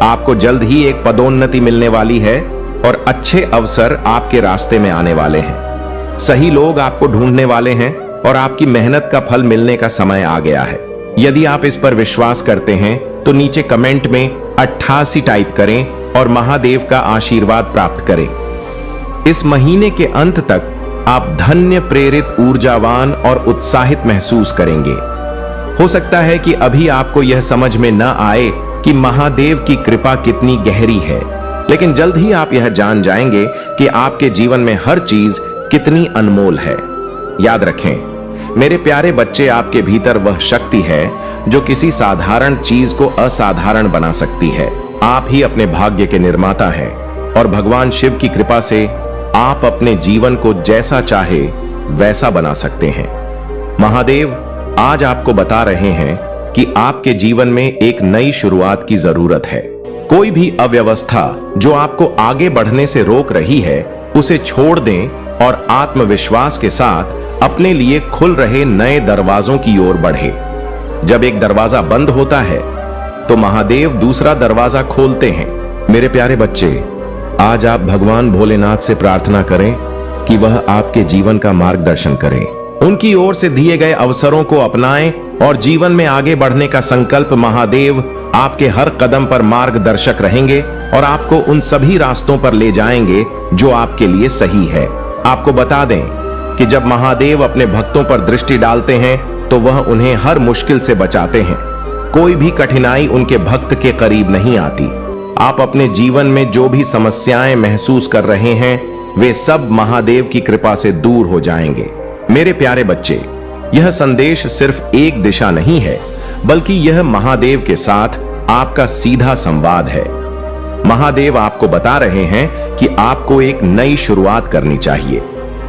आपको जल्द ही एक पदोन्नति मिलने वाली है और अच्छे अवसर आपके रास्ते में आने वाले हैं। सही लोग आपको ढूंढने वाले हैं और आपकी मेहनत का फल मिलने का समय आ गया है। यदि आप इस पर विश्वास करते हैं, तो नीचे कमेंट में 88 टाइप करें और महादेव का आशीर्वाद प्राप्त करें। इस महीने के अंत तक आप धन्य, प्रेरित, ऊर्जावान और उत्साहित महसूस करेंगे। हो सकता है कि अभी आपको यह समझ में न आए कि महादेव की कृपा कितनी गहरी है, लेकिन जल्द ही आप यह जान जाएंगे कि आपके जीवन में हर चीज कितनी अनमोल है। याद रखें मेरे प्यारे बच्चे, आपके भीतर वह शक्ति है जो किसी साधारण चीज को असाधारण बना सकती है। आप ही अपने भाग्य के निर्माता हैं और भगवान शिव की कृपा से आप अपने जीवन को जैसा चाहे वैसा बना सकते हैं। महादेव आज आपको बता रहे हैं कि आपके जीवन में एक नई शुरुआत की जरूरत है। कोई भी अव्यवस्था जो आपको आगे बढ़ने से रोक रही है, उसे छोड़ दें और आत्मविश्वास के साथ अपने लिए खुल रहे नए दरवाजों की ओर बढ़े। जब एक दरवाजा बंद होता है तो महादेव दूसरा दरवाजा खोलते हैं। मेरे प्यारे बच्चे, आज आप भगवान भोलेनाथ से प्रार्थना करें कि वह आपके जीवन का मार्गदर्शन करें। उनकी ओर से दिए गए अवसरों को अपनाएं और जीवन में आगे बढ़ने का संकल्प। महादेव आपके हर कदम पर मार्गदर्शक रहेंगे और आपको उन सभी रास्तों पर ले जाएंगे जो आपके लिए सही है। आपको बता दें कि जब महादेव अपने भक्तों पर दृष्टि डालते हैं तो वह उन्हें हर मुश्किल से बचाते हैं। कोई भी कठिनाई उनके भक्त के करीब नहीं आती। आप अपने जीवन में जो भी समस्याएं महसूस कर रहे हैं वे सब महादेव की कृपा से दूर हो जाएंगे। मेरे प्यारे बच्चे, यह संदेश सिर्फ एक दिशा नहीं है, बल्कि यह महादेव के साथ आपका सीधा संवाद है। महादेव आपको बता रहे हैं कि आपको एक नई शुरुआत करनी चाहिए।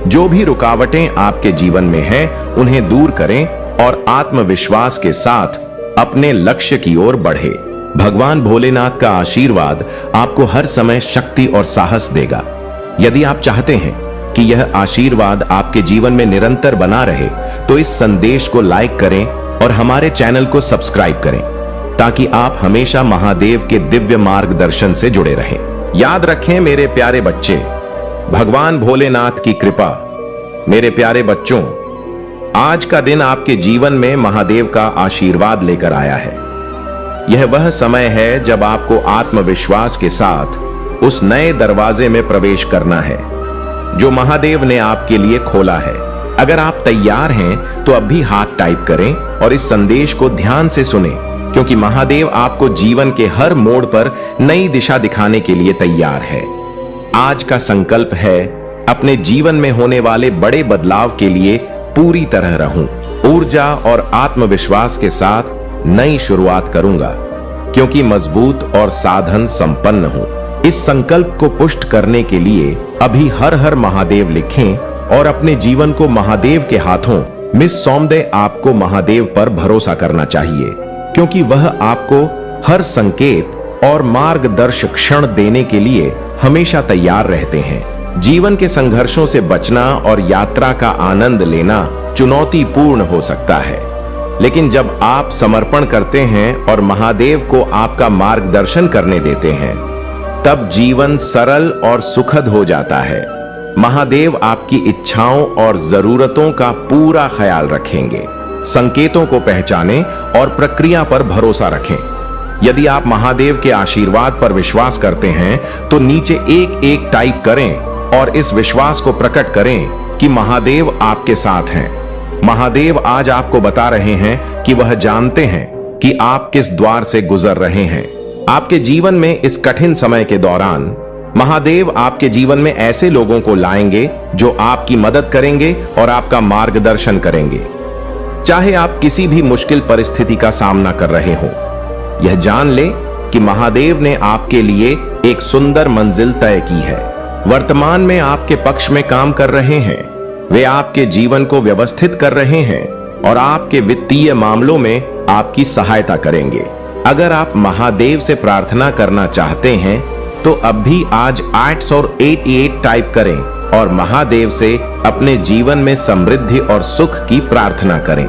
जो भी रुकावटें आपके जीवन में हैं, उन्हें दूर करें और आत्मविश्वास के साथ अपने लक्ष्य की ओर बढ़े। भगवान भोलेनाथ का आशीर्वाद आपको हर समय शक्ति और साहस देगा। यदि आप चाहते हैं कि यह आशीर्वाद आपके जीवन में निरंतर बना रहे, तो इस संदेश को लाइक करें और हमारे चैनल को सब्सक्राइब करें, ताकि आप हमेशा महादेव के दिव्य मार्गदर्शन से जुड़े रहें। याद रखें मेरे प्यारे बच्चे, भगवान भोलेनाथ की कृपा। मेरे प्यारे बच्चों, आज का दिन आपके जीवन में महादेव का आशीर्वाद लेकर आया है। यह वह समय है जब आपको आत्मविश्वास के साथ उस नए दरवाजे में प्रवेश करना है जो महादेव ने आपके लिए खोला है। अगर आप तैयार हैं तो अभी हाथ टाइप करें और इस संदेश को ध्यान से सुनें, क्योंकि महादेव आपको जीवन के हर मोड़ पर नई दिशा दिखाने के लिए तैयार है। आज का संकल्प है, अपने जीवन में होने वाले बड़े बदलाव के लिए पूरी तरह रहूं, ऊर्जा और आत्मविश्वास के साथ नई शुरुआत करूंगा, क्योंकि मजबूत और साधन संपन्न हूं। इस संकल्प को पुष्ट करने के लिए अभी हर हर महादेव लिखें और अपने जीवन को महादेव के हाथों मिस सौंदे। आपको महादेव पर भरोसा करना चाहिए, क्योंकि वह आपको हर संकेत और मार्गदर्शक क्षण देने के लिए हमेशा तैयार रहते हैं। जीवन के संघर्षों से बचना और यात्रा का आनंद लेना चुनौतीपूर्ण हो सकता है, लेकिन जब आप समर्पण करते हैं और महादेव को आपका मार्गदर्शन करने देते हैं, तब जीवन सरल और सुखद हो जाता है। महादेव आपकी इच्छाओं और जरूरतों का पूरा ख्याल रखेंगे। संकेतों को पहचानें और प्रक्रिया पर भरोसा रखें। यदि आप महादेव के आशीर्वाद पर विश्वास करते हैं तो नीचे एक एक टाइप करें और इस विश्वास को प्रकट करें कि महादेव आपके साथ हैं। महादेव आज आपको बता रहे हैं कि वह जानते हैं कि आप किस द्वार से गुजर रहे हैं। आपके जीवन में इस कठिन समय के दौरान महादेव आपके जीवन में ऐसे लोगों को लाएंगे जो आपकी मदद करेंगे और आपका मार्गदर्शन करेंगे। चाहे आप किसी भी मुश्किल परिस्थिति का सामना कर रहे हो, यह जान ले कि महादेव ने आपके लिए एक सुंदर मंजिल तय की है। वर्तमान में आपके पक्ष में काम कर रहे हैं। वे आपके जीवन को व्यवस्थित कर रहे हैं और आपके वित्तीय मामलों में आपकी सहायता करेंगे। अगर आप महादेव से प्रार्थना करना चाहते हैं तो अब भी आज 888 टाइप करें और महादेव से अपने जीवन में समृद्धि और सुख की प्रार्थना करें।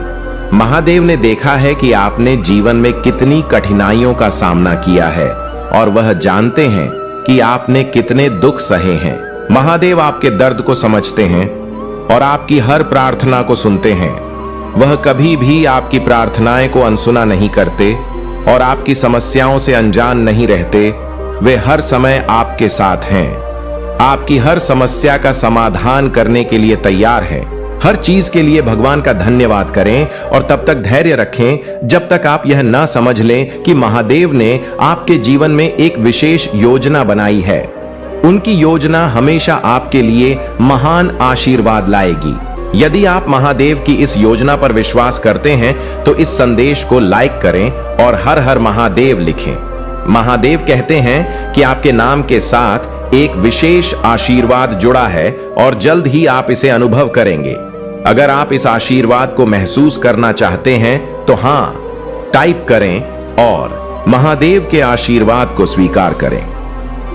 महादेव ने देखा है कि आपने जीवन में कितनी कठिनाइयों का सामना किया है और वह जानते हैं कि आपने कितने दुख सहे हैं। महादेव आपके दर्द को समझते हैं और आपकी हर प्रार्थना को सुनते हैं। वह कभी भी आपकी प्रार्थनाएं को अनसुना नहीं करते और आपकी समस्याओं से अनजान नहीं रहते। वे हर समय आपके साथ हैं, आपकी हर समस्या का समाधान करने के लिए तैयार हैं। हर चीज के लिए भगवान का धन्यवाद करें और तब तक धैर्य रखें जब तक आप यह ना समझ लें कि महादेव ने आपके जीवन में एक विशेष योजना बनाई है। उनकी योजना हमेशा आपके लिए महान आशीर्वाद लाएगी। यदि आप महादेव की इस योजना पर विश्वास करते हैं तो इस संदेश को लाइक करें और हर हर महादेव लिखें। महादेव कहते हैं कि आपके नाम के साथ एक विशेष आशीर्वाद जुड़ा है और जल्द ही आप इसे अनुभव करेंगे। अगर आप इस आशीर्वाद को महसूस करना चाहते हैं तो हां टाइप करें और महादेव के आशीर्वाद को स्वीकार करें।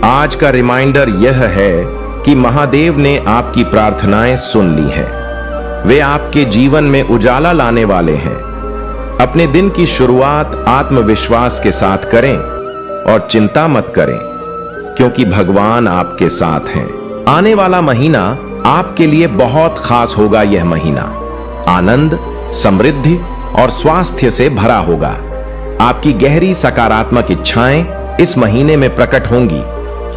आज का रिमाइंडर यह है कि महादेव ने आपकी प्रार्थनाएं सुन ली हैं। वे आपके जीवन में उजाला लाने वाले हैं। अपने दिन की शुरुआत आत्मविश्वास के साथ करें और चिंता मत करें, क्योंकि भगवान आपके साथ हैं। आने वाला महीना आपके लिए बहुत खास होगा। यह महीना आनंद, समृद्धि और स्वास्थ्य से भरा होगा। आपकी गहरी सकारात्मक इच्छाएं इस महीने में प्रकट होंगी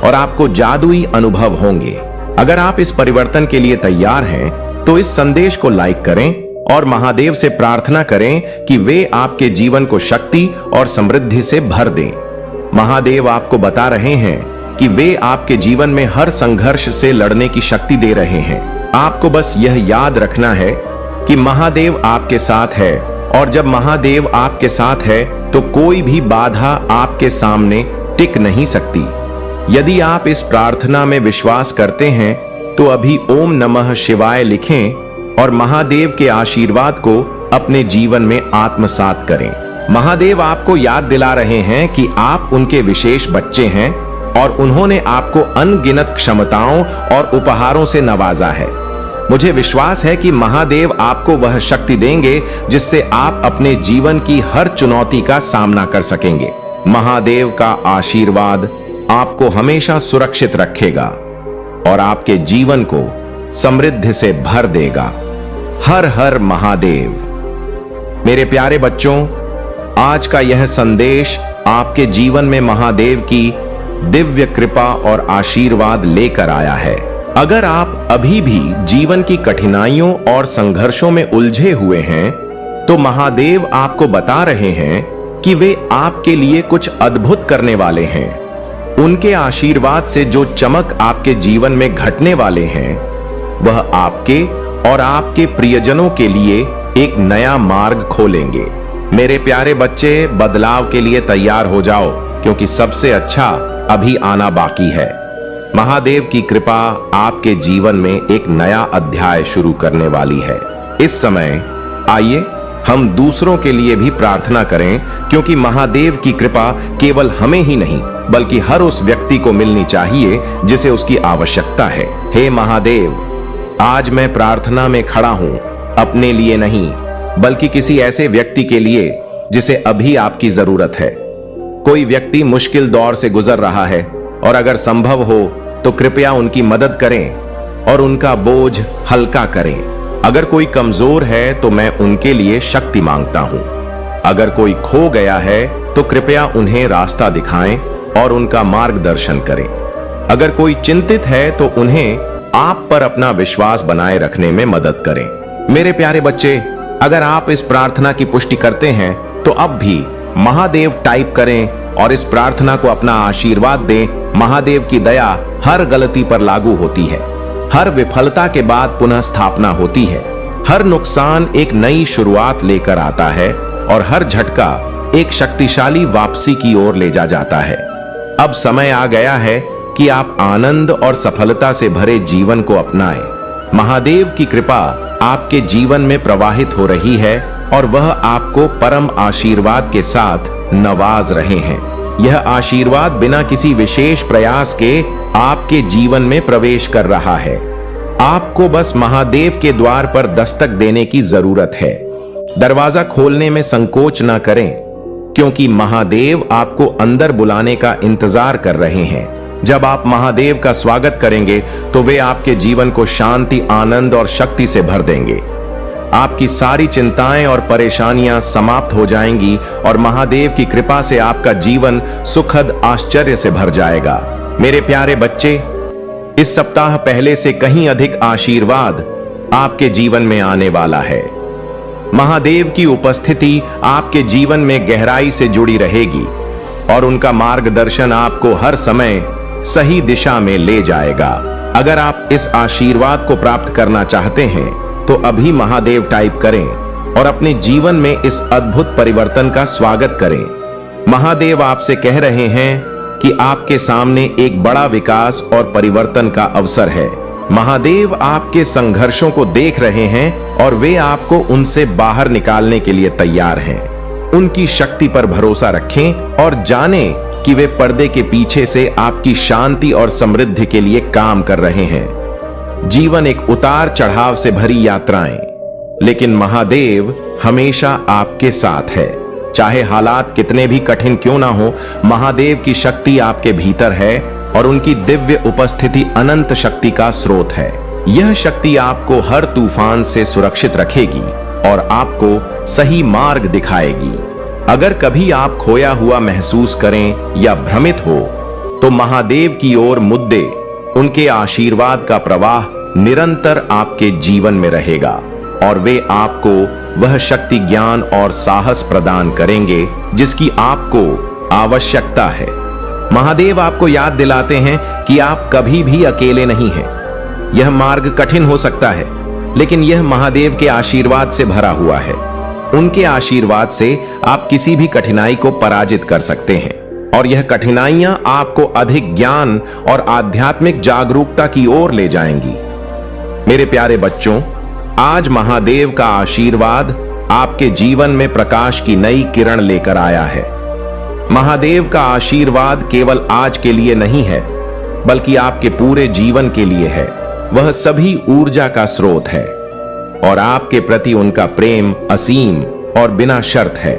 और आपको जादुई अनुभव होंगे। अगर आप इस परिवर्तन के लिए तैयार हैं, तो इस संदेश को लाइक करें और महादेव से प्रार्थना करें कि वे आपके जीवन को शक्ति और समृद्धि से भर दें। महादेव आपको बता रहे हैं कि वे आपके जीवन में हर संघर्ष से लड़ने की शक्ति दे रहे हैं। आपको बस यह याद रखना है कि महादेव आपके साथ है, और जब महादेव आपके साथ है तो कोई भी बाधा आपके सामने टिक नहीं सकती। यदि आप इस प्रार्थना में विश्वास करते हैं तो अभी ओम नमः शिवाय लिखें और महादेव के आशीर्वाद को अपने जीवन में आत्मसात करें। महादेव आपको याद दिला रहे हैं कि आप उनके विशेष बच्चे हैं और उन्होंने आपको अनगिनत क्षमताओं और उपहारों से नवाजा है। मुझे विश्वास है कि महादेव आपको वह शक्ति देंगे जिससे आप अपने जीवन की हर चुनौती का सामना कर सकेंगे। महादेव का आशीर्वाद आपको हमेशा सुरक्षित रखेगा और आपके जीवन को समृद्धि से भर देगा। हर हर महादेव। मेरे प्यारे बच्चों, आज का यह संदेश आपके जीवन में महादेव की दिव्य कृपा और आशीर्वाद लेकर आया है। अगर आप अभी भी जीवन की कठिनाइयों और संघर्षों में उलझे हुए हैं, तो महादेव आपको बता रहे हैं कि वे आपके लिए कुछ अद्भुत करने वाले हैं। उनके आशीर्वाद से जो चमक आपके जीवन में घटने वाले हैं, वह आपके और आपके प्रियजनों के लिए एक नया मार्ग खोलेंगे। मेरे प्यारे बच्चे, बदलाव के लिए तैयार हो जाओ, क्योंकि सबसे अच्छा अभी आना बाकी है। महादेव की कृपा आपके जीवन में एक नया अध्याय शुरू करने वाली है। इस समय आइए हम दूसरों के लिए भी प्रार्थना करें, क्योंकि महादेव की कृपा केवल हमें ही नहीं बल्कि हर उस व्यक्ति को मिलनी चाहिए जिसे उसकी आवश्यकता है। हे महादेव, आज मैं प्रार्थना में खड़ा हूं, अपने लिए नहीं बल्कि किसी ऐसे व्यक्ति के लिए जिसे अभी आपकी जरूरत है। कोई व्यक्ति मुश्किल दौर से गुजर रहा है और अगर संभव हो तो कृपया उनकी मदद करें और उनका बोझ हल्का करें। अगर कोई कमजोर है तो मैं उनके लिए शक्ति मांगता हूं। अगर कोई खो गया है तो कृपया उन्हें रास्ता दिखाएं और उनका मार्गदर्शन करें। अगर कोई चिंतित है तो उन्हें आप पर अपना विश्वास बनाए रखने में मदद करें। मेरे प्यारे बच्चे, अगर आप इस प्रार्थना की पुष्टि करते हैं तो अब भी महादेव टाइप करें और इस प्रार्थना को अपना आशीर्वाद दें। महादेव की दया हर गलती पर लागू होती है, हर विफलता के बाद पुनः स्थापना होती है, हर नुकसान एक नई शुरुआत लेकर आता है और हर झटका एक शक्तिशाली वापसी की ओर ले जाता है। अब समय आ गया है कि आप आनंद और सफलता से भरे जीवन को अपनाएं। महादेव की कृपा आपके जीवन में प्रवाहित हो रही है और वह आपको परम आशीर्वाद के साथ नवाज रहे हैं। यह आशीर्वाद बिना किसी विशेष प्रयास के आपके जीवन में प्रवेश कर रहा है। आपको बस महादेव के द्वार पर दस्तक देने की जरूरत है। दरवाजा खोलने में संकोच न करें, क्योंकि महादेव आपको अंदर बुलाने का इंतजार कर रहे हैं। जब आप महादेव का स्वागत करेंगे तो वे आपके जीवन को शांति, आनंद और शक्ति से भर देंगे। आपकी सारी चिंताएं और परेशानियां समाप्त हो जाएंगी और महादेव की कृपा से आपका जीवन सुखद आश्चर्य से भर जाएगा। मेरे प्यारे बच्चे, इस सप्ताह पहले से कहीं अधिक आशीर्वाद आपके जीवन में आने वाला है। महादेव की उपस्थिति आपके जीवन में गहराई से जुड़ी रहेगी और उनका मार्गदर्शन आपको हर समय सही दिशा में ले जाएगा। अगर आप इस आशीर्वाद को प्राप्त करना चाहते हैं तो अभी महादेव टाइप करें और अपने जीवन में इस अद्भुत परिवर्तन का स्वागत करें। महादेव आपसे कह रहे हैं कि आपके सामने एक बड़ा विकास और परिवर्तन का अवसर है। महादेव आपके संघर्षों को देख रहे हैं और वे आपको उनसे बाहर निकालने के लिए तैयार हैं। उनकी शक्ति पर भरोसा रखें और जानें कि वे पर्दे के पीछे से आपकी शांति और समृद्धि के लिए काम कर रहे हैं। जीवन एक उतार चढ़ाव से भरी यात्राएं, लेकिन महादेव हमेशा आपके साथ है। चाहे हालात कितने भी कठिन क्यों ना हो, महादेव की शक्ति आपके भीतर है और उनकी दिव्य उपस्थिति अनंत शक्ति का स्रोत है। यह शक्ति आपको हर तूफान से सुरक्षित रखेगी और आपको सही मार्ग दिखाएगी। अगर कभी आप खोया हुआ महसूस करें या भ्रमित हो, तो महादेव की ओर मुद्दे, उनके आशीर्वाद का प्रवाह निरंतर आपके जीवन में रहेगा और वे आपको वह शक्ति, ज्ञान और साहस प्रदान करेंगे जिसकी आपको आवश्यकता है। महादेव आपको याद दिलाते हैं कि आप कभी भी अकेले नहीं हैं। यह मार्ग कठिन हो सकता है, लेकिन यह महादेव के आशीर्वाद से भरा हुआ है। उनके आशीर्वाद से आप किसी भी कठिनाई को पराजित कर सकते हैं और यह कठिनाइयां आपको अधिक ज्ञान और आध्यात्मिक जागरूकता की ओर ले जाएंगी। मेरे प्यारे बच्चों, आज महादेव का आशीर्वाद आपके जीवन में प्रकाश की नई किरण लेकर आया है। महादेव का आशीर्वाद केवल आज के लिए नहीं है, बल्कि आपके पूरे जीवन के लिए है। वह सभी ऊर्जा का स्रोत है और आपके प्रति उनका प्रेम असीम और बिना शर्त है।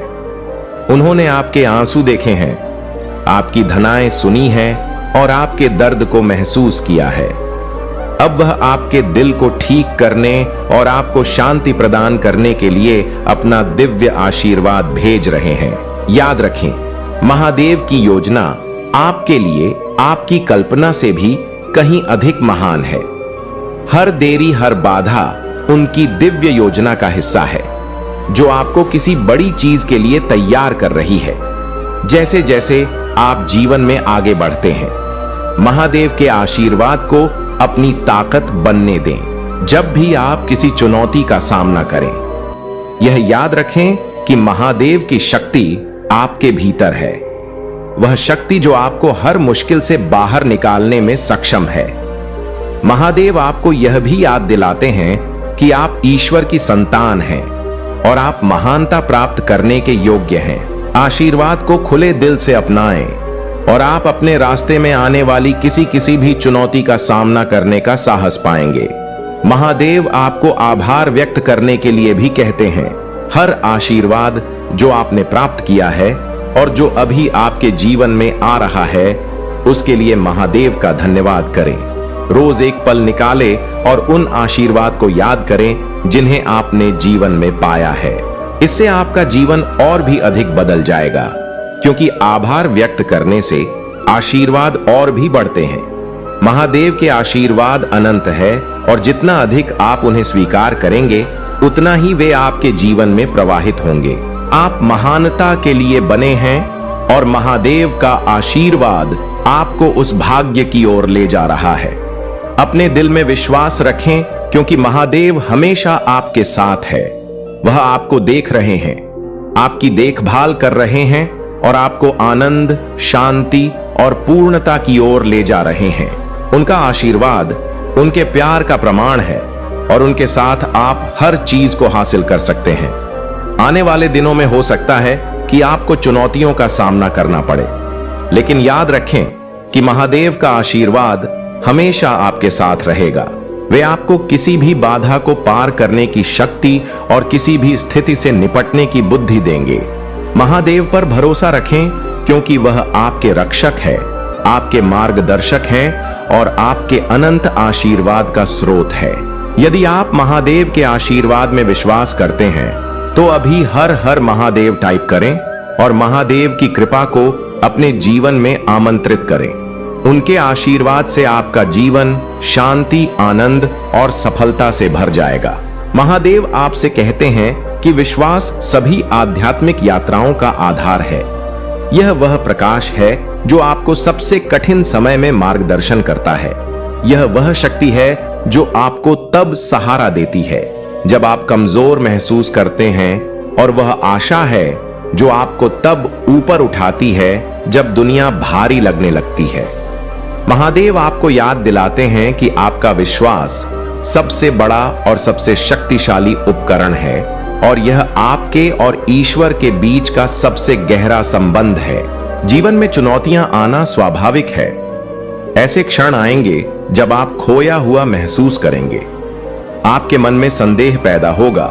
उन्होंने आपके आंसू देखे हैं, आपकी धनाएं सुनी हैं और आपके दर्द को महसूस किया है। अब वह आपके दिल को ठीक करने और आपको शांति प्रदान करने के लिए अपना दिव्य आशीर्वाद भेज रहे हैं। याद रखें, महादेव की योजना आपके लिए आपकी कल्पना से भी कहीं अधिक महान है। हर देरी, हर बाधा उनकी दिव्य योजना का हिस्सा है, जो आपको किसी बड़ी चीज के लिए तैयार कर रही है। जैसे जैसे आप जीवन में आगे बढ़ते हैं, महादेव के आशीर्वाद को अपनी ताकत बनने दें। जब भी आप किसी चुनौती का सामना करें, यह याद रखें कि महादेव की शक्ति आपके भीतर है। वह शक्ति जो आपको हर मुश्किल से बाहर निकालने में सक्षम है। महादेव आपको यह भी याद दिलाते हैं कि आप ईश्वर की संतान हैं और आप महानता प्राप्त करने के योग्य हैं। आशीर्वाद को खुले दिल से अपनाएं और आप अपने रास्ते में आने वाली किसी भी चुनौती का सामना करने का साहस पाएंगे। महादेव आपको आभार व्यक्त करने के लिए भी कहते हैं। हर आशीर्वाद जो आपने प्राप्त किया है और जो अभी आपके जीवन में आ रहा है, उसके लिए महादेव का धन्यवाद करें। रोज एक पल निकालें और उन आशीर्वाद को याद करें जिन्हें आपने जीवन में पाया है। इससे आपका जीवन और भी अधिक बदल जाएगा, क्योंकि आभार व्यक्त करने से आशीर्वाद और भी बढ़ते हैं। महादेव के आशीर्वाद अनंत है और जितना अधिक आप उन्हें स्वीकार करेंगे, उतना ही वे आपके जीवन में प्रवाहित होंगे। आप महानता के लिए बने हैं और महादेव का आशीर्वाद आपको उस भाग्य की ओर ले जा रहा है। अपने दिल में विश्वास रखें, क्योंकि महादेव हमेशा आपके साथ है। वह आपको देख रहे हैं, आपकी देखभाल कर रहे हैं और आपको आनंद, शांति और पूर्णता की ओर ले जा रहे हैं। उनका आशीर्वाद उनके प्यार का प्रमाण है और उनके साथ आप हर चीज को हासिल कर सकते हैं। आने वाले दिनों में हो सकता है कि आपको चुनौतियों का सामना करना पड़े, लेकिन याद रखें कि महादेव का आशीर्वाद हमेशा आपके साथ रहेगा। वे आपको किसी भी बाधा को पार करने की शक्ति और किसी भी स्थिति से निपटने की बुद्धि देंगे। महादेव पर भरोसा रखें, क्योंकि वह आपके रक्षक है, आपके मार्गदर्शक हैं और आपके अनंत आशीर्वाद का स्रोत है। यदि आप महादेव के आशीर्वाद में विश्वास करते हैं, तो अभी हर हर महादेव टाइप करें और महादेव की कृपा को अपने जीवन में आमंत्रित करें। उनके आशीर्वाद से आपका जीवन शांति, आनंद और सफलता से भर जाएगा। महादेव आपसे कहते हैं कि विश्वास सभी आध्यात्मिक यात्राओं का आधार है। यह वह प्रकाश है जो आपको सबसे कठिन समय में मार्गदर्शन करता है। यह वह शक्ति है जो आपको तब सहारा देती है जब आप कमजोर महसूस करते हैं, और वह आशा है जो आपको तब ऊपर उठाती है जब दुनिया भारी लगने लगती है। महादेव आपको याद दिलाते हैं कि आपका विश्वास सबसे बड़ा और सबसे शक्तिशाली उपकरण है और यह आपके और ईश्वर के बीच का सबसे गहरा संबंध है। जीवन में चुनौतियां आना स्वाभाविक है। ऐसे क्षण आएंगे जब आप खोया हुआ महसूस करेंगे। आपके मन में संदेह पैदा होगा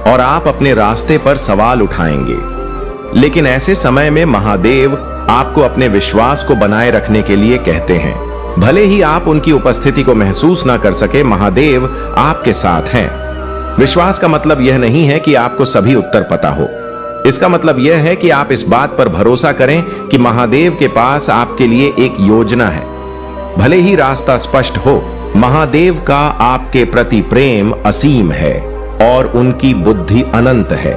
और आप अपने रास्ते पर सवाल उठाएंगे। लेकिन ऐसे समय में महादेव आपको अपने विश्वास को बनाए रखने के लिए कहते हैं। भले ही आप उनकी उपस्थिति को महसूस ना कर सके, महादेव आपके साथ हैं। विश्वास का मतलब यह नहीं है कि आपको सभी उत्तर पता हो। इसका मतलब यह है कि आप इस बात पर भरोसा करें कि महादेव के पास आपके लिए एक योजना है। भले ही रास्ता स्पष्ट हो, महादेव का आपके प्रति प्रेम असीम है और उनकी बुद्धि अनंत है।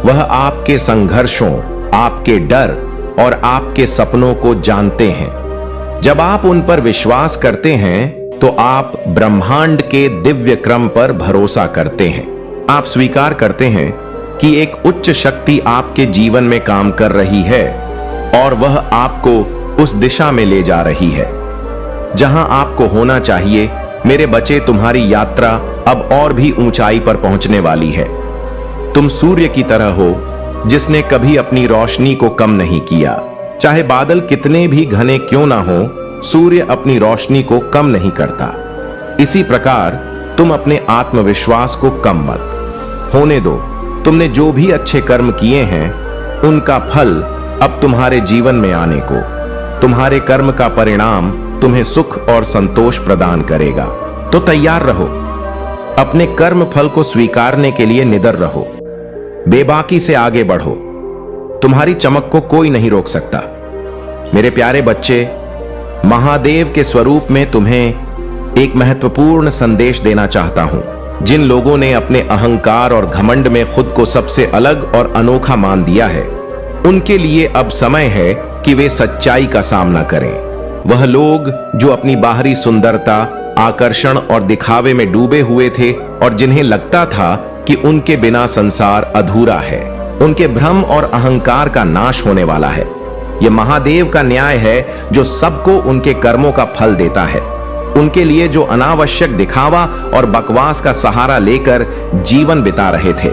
वह आपके संघर्षों, आपके डर और आपके सपनों को जानते हैं। जब आप उन पर विश्वास करते हैं तो आप ब्रह्मांड के दिव्य क्रम पर भरोसा करते हैं। आप स्वीकार करते हैं कि एक उच्च शक्ति आपके जीवन में काम कर रही है और वह आपको उस दिशा में ले जा रही है जहां आपको होना चाहिए। मेरे बच्चे, तुम्हारी यात्रा अब और भी ऊंचाई पर पहुंचने वाली है। तुम सूर्य की तरह हो जिसने कभी अपनी रोशनी को कम नहीं किया। चाहे बादल कितने भी घने क्यों ना हो, सूर्य अपनी रोशनी को कम नहीं करता। इसी प्रकार तुम अपने आत्मविश्वास को कम मत होने दो। तुमने जो भी अच्छे कर्म किए हैं उनका फल अब तुम्हारे जीवन में आने को, तुम्हारे कर्म का परिणाम तुम्हें सुख और संतोष प्रदान करेगा। तो तैयार रहो, अपने कर्म फल को स्वीकारने के लिए निडर रहो, बेबाकी से आगे बढ़ो। तुम्हारी चमक को कोई नहीं रोक सकता। मेरे प्यारे बच्चे, महादेव के स्वरूप में तुम्हें एक महत्वपूर्ण संदेश देना चाहता हूं। जिन लोगों ने अपने अहंकार और घमंड में खुद को सबसे अलग और अनोखा मान दिया है, उनके लिए अब समय है कि वे सच्चाई का सामना करें। वह लोग जो अपनी बाहरी सुंदरता, आकर्षण और दिखावे में डूबे हुए थे और जिन्हें लगता था कि उनके बिना संसार अधूरा है, उनके भ्रम और अहंकार का नाश होने वाला है। यह महादेव का न्याय है जो सबको उनके कर्मों का फल देता है। उनके लिए जो अनावश्यक दिखावा और बकवास का सहारा लेकर जीवन बिता रहे थे,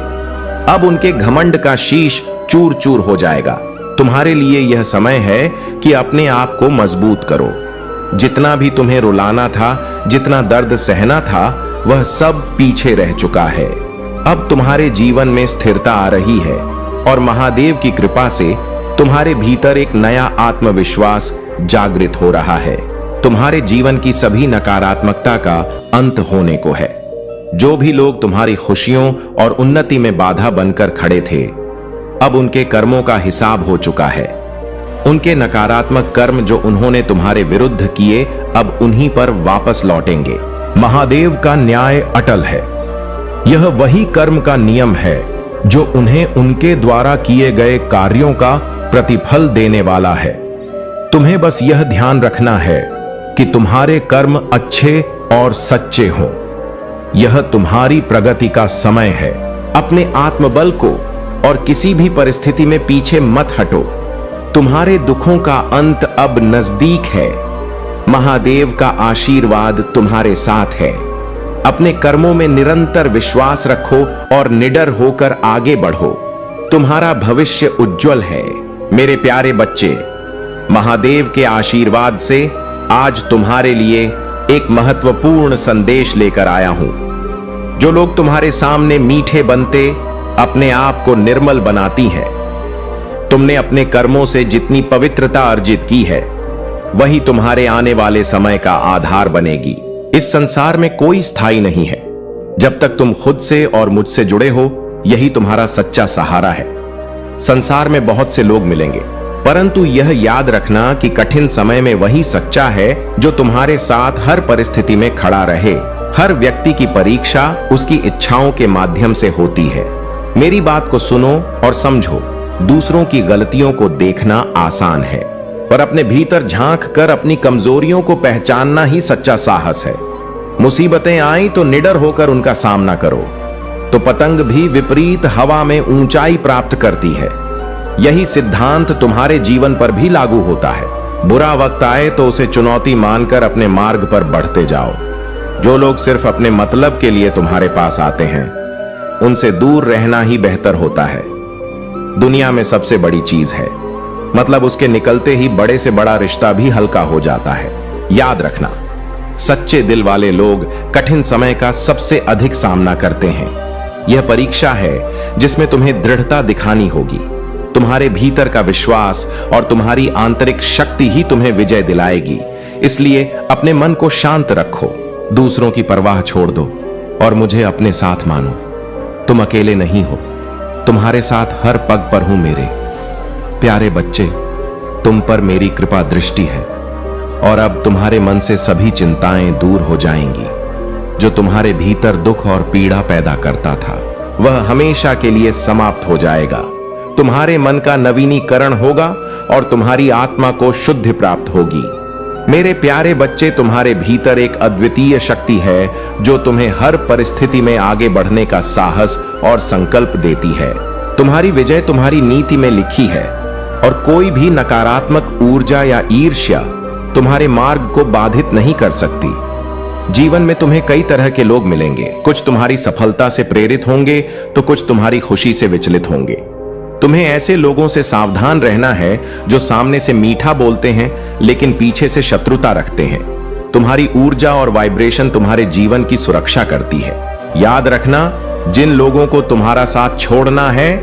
अब उनके घमंड का शीश चूर चूर हो जाएगा। तुम्हारे लिए यह समय है कि अपने आप को मजबूत करो। जितना भी तुम्हें रुलाना था, जितना दर्द सहना था, वह सब पीछे रह चुका है। अब तुम्हारे जीवन में स्थिरता आ रही है और महादेव की कृपा से तुम्हारे भीतर एक नया आत्मविश्वास जागृत हो रहा है। तुम्हारे जीवन की सभी नकारात्मकता का अंत होने को है। जो भी लोग तुम्हारी खुशियों और उन्नति में बाधा बनकर खड़े थे, अब उनके कर्मों का हिसाब हो चुका है। उनके नकारात्मक कर्म जो उन्होंने तुम्हारे विरुद्ध किए, अब उन्हीं पर वापस लौटेंगे। महादेव का न्याय अटल है। यह वही कर्म का नियम है जो उन्हें उनके द्वारा किए गए कार्यों का प्रतिफल देने वाला है। तुम्हें बस यह ध्यान रखना है कि तुम्हारे कर्म अच्छे और सच्चे हों। यह तुम्हारी प्रगति का समय है। अपने आत्मबल को और किसी भी परिस्थिति में पीछे मत हटो। तुम्हारे दुखों का अंत अब नजदीक है। महादेव का आशीर्वाद तुम्हारे साथ है। अपने कर्मों में निरंतर विश्वास रखो और निडर होकर आगे बढ़ो। तुम्हारा भविष्य उज्जवल है। मेरे प्यारे बच्चे, महादेव के आशीर्वाद से आज तुम्हारे लिए एक महत्वपूर्ण संदेश लेकर आया हूं। जो लोग तुम्हारे सामने मीठे बनते अपने आप को निर्मल बनाती हैं, तुमने अपने कर्मों से जितनी पवित्रता अर्जित की है, वही तुम्हारे आने वाले समय का आधार बनेगी। इस संसार में कोई स्थायी नहीं है। जब तक तुम खुद से और मुझसे जुड़े हो, यही तुम्हारा सच्चा सहारा है। संसार में बहुत से लोग मिलेंगे, परंतु यह याद रखना कि कठिन समय में वही सच्चा है जो तुम्हारे साथ हर परिस्थिति में खड़ा रहे। हर व्यक्ति की परीक्षा उसकी इच्छाओं के माध्यम से होती है। मेरी बात को सुनो और समझो। दूसरों की गलतियों को देखना आसान है, पर अपने भीतर झांक कर अपनी कमजोरियों को पहचानना ही सच्चा साहस है। मुसीबतें आई तो निडर होकर उनका सामना करो, तो पतंग भी विपरीत हवा में ऊंचाई प्राप्त करती है। यही सिद्धांत तुम्हारे जीवन पर भी लागू होता है। बुरा वक्त आए तो उसे चुनौती मानकर अपने मार्ग पर बढ़ते जाओ। जो लोग सिर्फ अपने मतलब के लिए तुम्हारे पास आते हैं, उनसे दूर रहना ही बेहतर होता है। दुनिया में सबसे बड़ी चीज है, मतलब उसके निकलते ही बड़े से बड़ा रिश्ता भी हल्का हो जाता है। याद रखना, सच्चे दिल वाले लोग कठिन समय का सबसे अधिक सामना करते हैं। यह परीक्षा है जिसमें तुम्हें दृढ़ता दिखानी होगी। तुम्हारे भीतर का विश्वास और तुम्हारी आंतरिक शक्ति ही तुम्हें विजय दिलाएगी। इसलिए अपने मन को शांत रखो, दूसरों की परवाह छोड़ दो और मुझे अपने साथ मानो। तुम अकेले नहीं हो, तुम्हारे साथ हर पग पर हूं मेरे प्यारे बच्चे। तुम पर मेरी कृपा दृष्टि है और अब तुम्हारे मन से सभी चिंताएं दूर हो जाएंगी। जो तुम्हारे भीतर दुख और पीड़ा पैदा करता था वह हमेशा के लिए समाप्त हो जाएगा। तुम्हारे मन का नवीनीकरण होगा और तुम्हारी आत्मा को शुद्धि प्राप्त होगी। मेरे प्यारे बच्चे, तुम्हारे भीतर एक अद्वितीय शक्ति है जो तुम्हें हर परिस्थिति में आगे बढ़ने का साहस और संकल्प देती है। तुम्हारी विजय तुम्हारी नीति में लिखी है और कोई भी नकारात्मक ऊर्जा या ईर्ष्या तुम्हारे मार्ग को बाधित नहीं कर सकती। जीवन में तुम्हें कई तरह के लोग मिलेंगे, कुछ तुम्हारी सफलता से प्रेरित होंगे तो कुछ तुम्हारी खुशी से विचलित होंगे। तुम्हें ऐसे लोगों से सावधान रहना है जो सामने से मीठा बोलते हैं लेकिन पीछे से शत्रुता रखते हैं। तुम्हारी ऊर्जा और वाइब्रेशन तुम्हारे जीवन की सुरक्षा करती है। याद रखना, जिन लोगों को तुम्हारा साथ छोड़ना है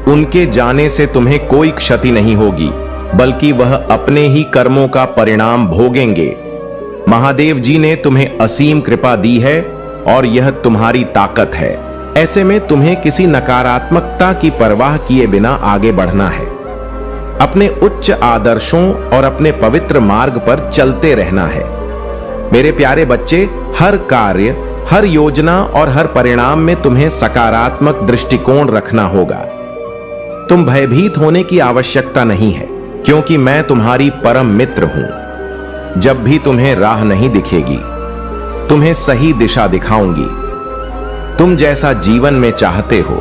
उनके जाने से तुम्हें कोई क्षति नहीं होगी, बल्कि वह अपने ही कर्मों का परिणाम भोगेंगे। महादेव जी ने तुम्हें असीम कृपा दी है और यह तुम्हारी ताकत है। ऐसे में तुम्हें किसी नकारात्मकता की परवाह किए बिना आगे बढ़ना है। अपने उच्च आदर्शों और अपने पवित्र मार्ग पर चलते रहना है। मेरे प्यारे बच्चे, हर कार्य, हर योजना और हर परिणाम में तुम्हें सकारात्मक दृष्टिकोण रखना होगा। तुम भयभीत होने की आवश्यकता नहीं है, क्योंकि मैं तुम्हारी परम मित्र हूं। जब भी तुम्हें राह नहीं दिखेगी, तुम्हें सही दिशा दिखाऊंगी। तुम जैसा जीवन में चाहते हो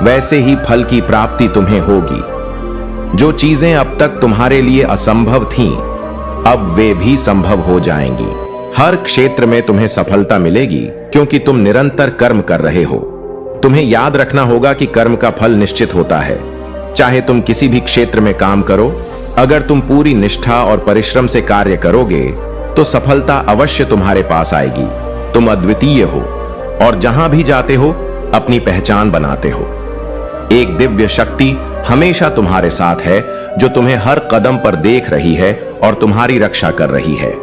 वैसे ही फल की प्राप्ति तुम्हें होगी। जो चीजें अब तक तुम्हारे लिए असंभव थीं, अब वे भी संभव हो जाएंगी। हर क्षेत्र में तुम्हें सफलता मिलेगी क्योंकि तुम निरंतर कर्म कर रहे हो। तुम्हें याद रखना होगा कि कर्म का फल निश्चित होता है। चाहे तुम किसी भी क्षेत्र में काम करो, अगर तुम पूरी निष्ठा और परिश्रम से कार्य करोगे तो सफलता अवश्य तुम्हारे पास आएगी। तुम अद्वितीय हो और जहां भी जाते हो अपनी पहचान बनाते हो। एक दिव्य शक्ति हमेशा तुम्हारे साथ है जो तुम्हें हर कदम पर देख रही है और तुम्हारी रक्षा कर रही है।